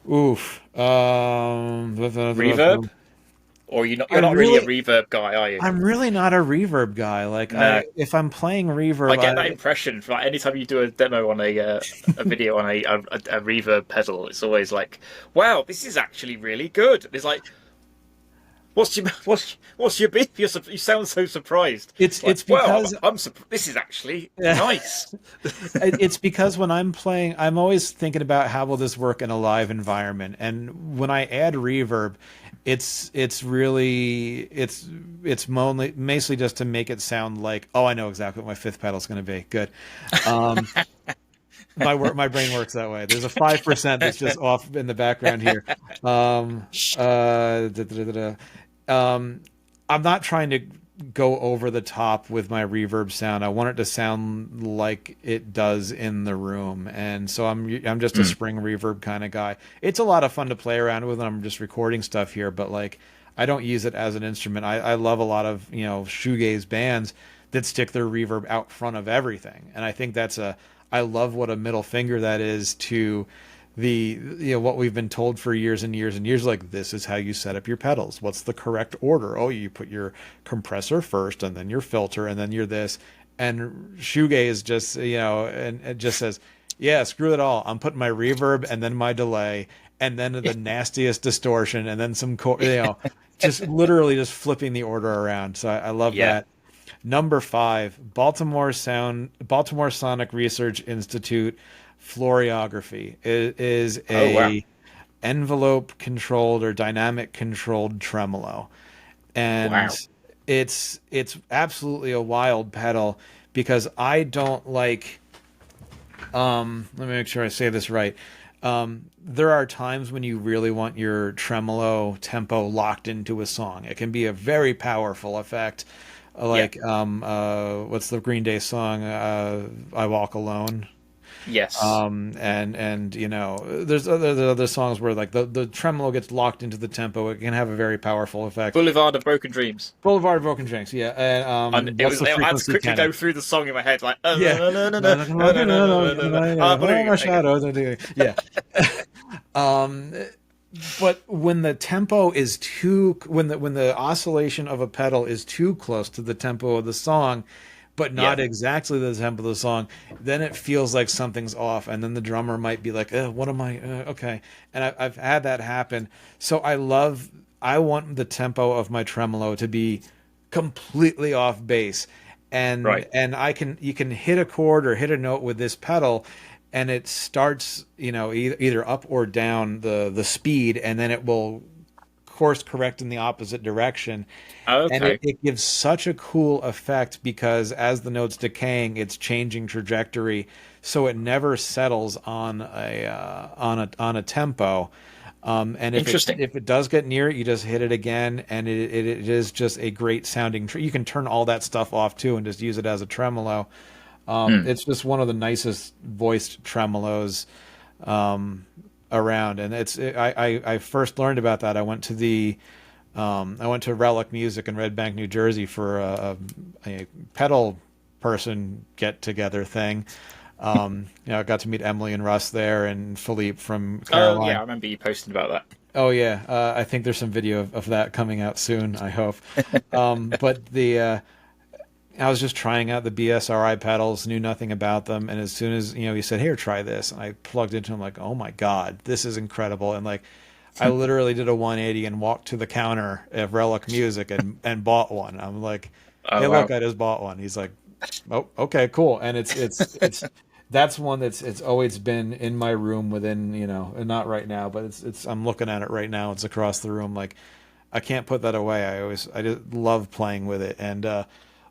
Oof. Reverb? Or you're not really a reverb guy, are you? I'm really not a reverb guy. Like, no. If I'm playing reverb, I get that impression. Like, anytime you do a demo on a video on a reverb pedal, it's always like, "Wow, this is actually really good." It's like, what's your beef? You sound so surprised. It's because this is actually nice. It's because when I'm playing, I'm always thinking about how will this work in a live environment, and when I add reverb, it's mostly just to make it sound like, I know exactly what my 5th pedal is going to be. Good. My brain works that way. There's a 5% that's just off in the background here. I'm not trying to go over the top with my reverb sound. I want it to sound like it does in the room, and so I'm just a spring reverb kind of guy. It's a lot of fun to play around with, and I'm just recording stuff here, but like I don't use it as an instrument. I love a lot of shoegaze bands that stick their reverb out front of everything, and I think I love what a middle finger that is to what we've been told for years and years and years, like this is how you set up your pedals. What's the correct order? Oh, you put your compressor first and then your filter and then you're this. And shoegaze just, and it just says, yeah, screw it all. I'm putting my reverb and then my delay and then the nastiest distortion and then some, just literally just flipping the order around. So I love that. Number 5, Baltimore Sonic Research Institute fluorography is a envelope controlled or dynamic controlled tremolo, and it's absolutely a wild pedal because I don't like. Let me make sure I say this right. There are times when you really want your tremolo tempo locked into a song. It can be a very powerful effect. Like, what's the Green Day song? I Walk Alone. Yes. And there's other songs where like the tremolo gets locked into the tempo. It can have a very powerful effect. Boulevard of Broken Dreams. Boulevard of Broken Dreams. Yeah. And I had to quickly go through the song in my head, like yeah. But when the tempo is when the oscillation of a pedal is too close to the tempo of the song, but not exactly the tempo of the song, then it feels like something's off, and then the drummer might be like, "What am I? Okay." And I've had that happen. So I want the tempo of my tremolo to be completely off base, and you can hit a chord or hit a note with this pedal. And it starts, either up or down the speed, and then it will course correct in the opposite direction. Okay. And it gives such a cool effect because as the note's decaying, it's changing trajectory, so it never settles on a tempo. And if it does get near it, you just hit it again, and it is just a great sounding. You can turn all that stuff off too, and just use it as a tremolo. It's just one of the nicest voiced tremolos around, and I first learned about that. I went to Relic Music in Red Bank, New Jersey for a pedal person get together thing. I got to meet Emily and Russ there, and Philippe from Caroline. Oh yeah, I remember you posting about that. Oh yeah, I think there's some video of that coming out soon, I hope. But I was just trying out the BSRI pedals, knew nothing about them, and as soon as he said, "Here, try this," and I plugged into them, like, "Oh my god, this is incredible!" And like, I literally did a 180 and walked to the counter of Relic Music and bought one. I'm like, "Hey, look, I just bought one." He's like, "Oh, okay, cool." And it's that's one it's always been in my room within and not right now, but it's I'm looking at it right now. It's across the room. Like, I can't put that away. I just love playing with it. And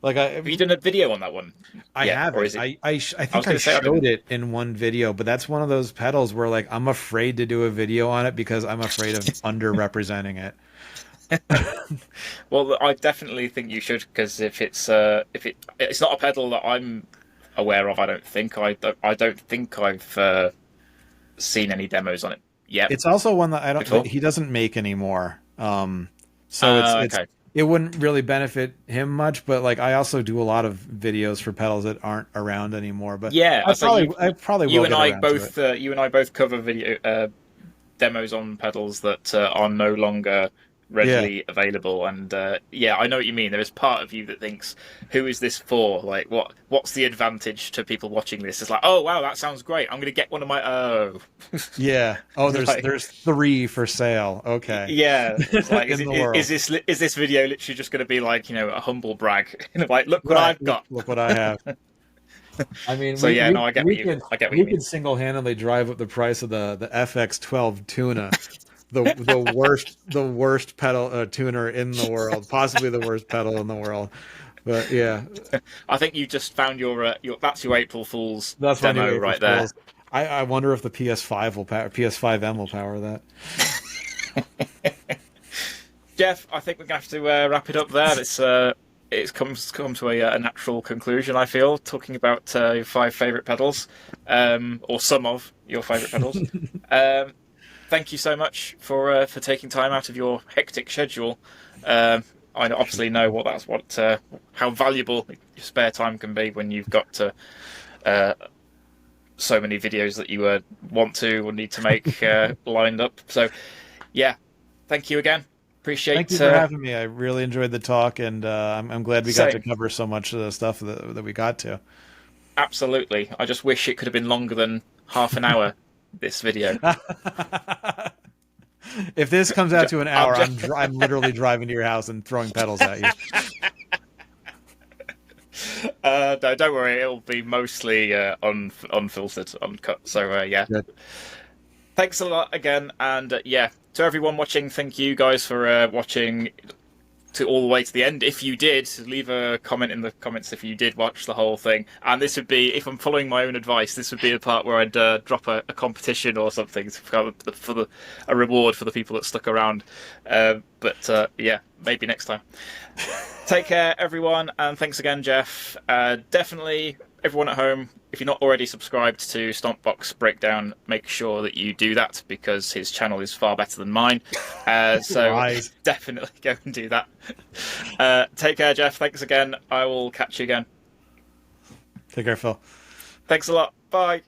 have you done a video on that one? I haven't. I think I showed it in one video, but that's one of those pedals where like I'm afraid to do a video on it because I'm afraid of underrepresenting it. Well, I definitely think you should, because if it's not a pedal that I'm aware of, I don't think I've seen any demos on it yet. It's also one that he doesn't make anymore. It wouldn't really benefit him much, but like I also do a lot of videos for pedals that aren't around anymore. But yeah, I probably will. You and I both cover video demos on pedals that are no longer readily available, and I know what you mean. There is part of you that thinks, who is this for? Like, what's the advantage to people watching this? It's like, oh wow, that sounds great, I'm gonna get one of my there's 3 for sale. Okay. Yeah. It's like, is this video literally just gonna be like a humble brag? Like, look what I've got, look what I have. I mean, I get what you mean. We could single-handedly drive up the price of the FX12 Tuna. The worst pedal tuner in the world, possibly the worst pedal in the world. But yeah, I think you just found your that's your April Fool's demo right there. I wonder if the PS5M will power that. Jeff, I think we're gonna have to wrap it up there. It's come to a natural conclusion, I feel, talking about your 5 favourite pedals, or some of your favourite pedals. Thank you so much for taking time out of your hectic schedule. I obviously know how valuable your spare time can be when you've got to so many videos that you want to or need to make lined up. So, yeah, thank you again. Appreciate. Thank you for having me. I really enjoyed the talk, and I'm glad we got to Same. cover so much of the stuff that we got to. Absolutely. I just wish it could have been longer than half an hour. This video. If this comes out to an hour, I'm literally driving to your house and throwing pedals at you. No, don't worry. It'll be mostly unfiltered, uncut. So yeah. Good. Thanks a lot again, and yeah, to everyone watching, thank you guys for watching to all the way to the end. If you did, leave a comment in the comments if you did watch the whole thing. And this would be, if I'm following my own advice, this would be the part where I'd drop a competition or something for a reward for the people that stuck around. But yeah, maybe next time. Take care, everyone, and thanks again, Jeff. Definitely, everyone at home, if you're not already subscribed to Stompbox Breakdown, make sure that you do that, because his channel is far better than mine. So Right. definitely go and do that. Take care, Jeff. Thanks again. I will catch you again. Take care, Phil. Thanks a lot. Bye.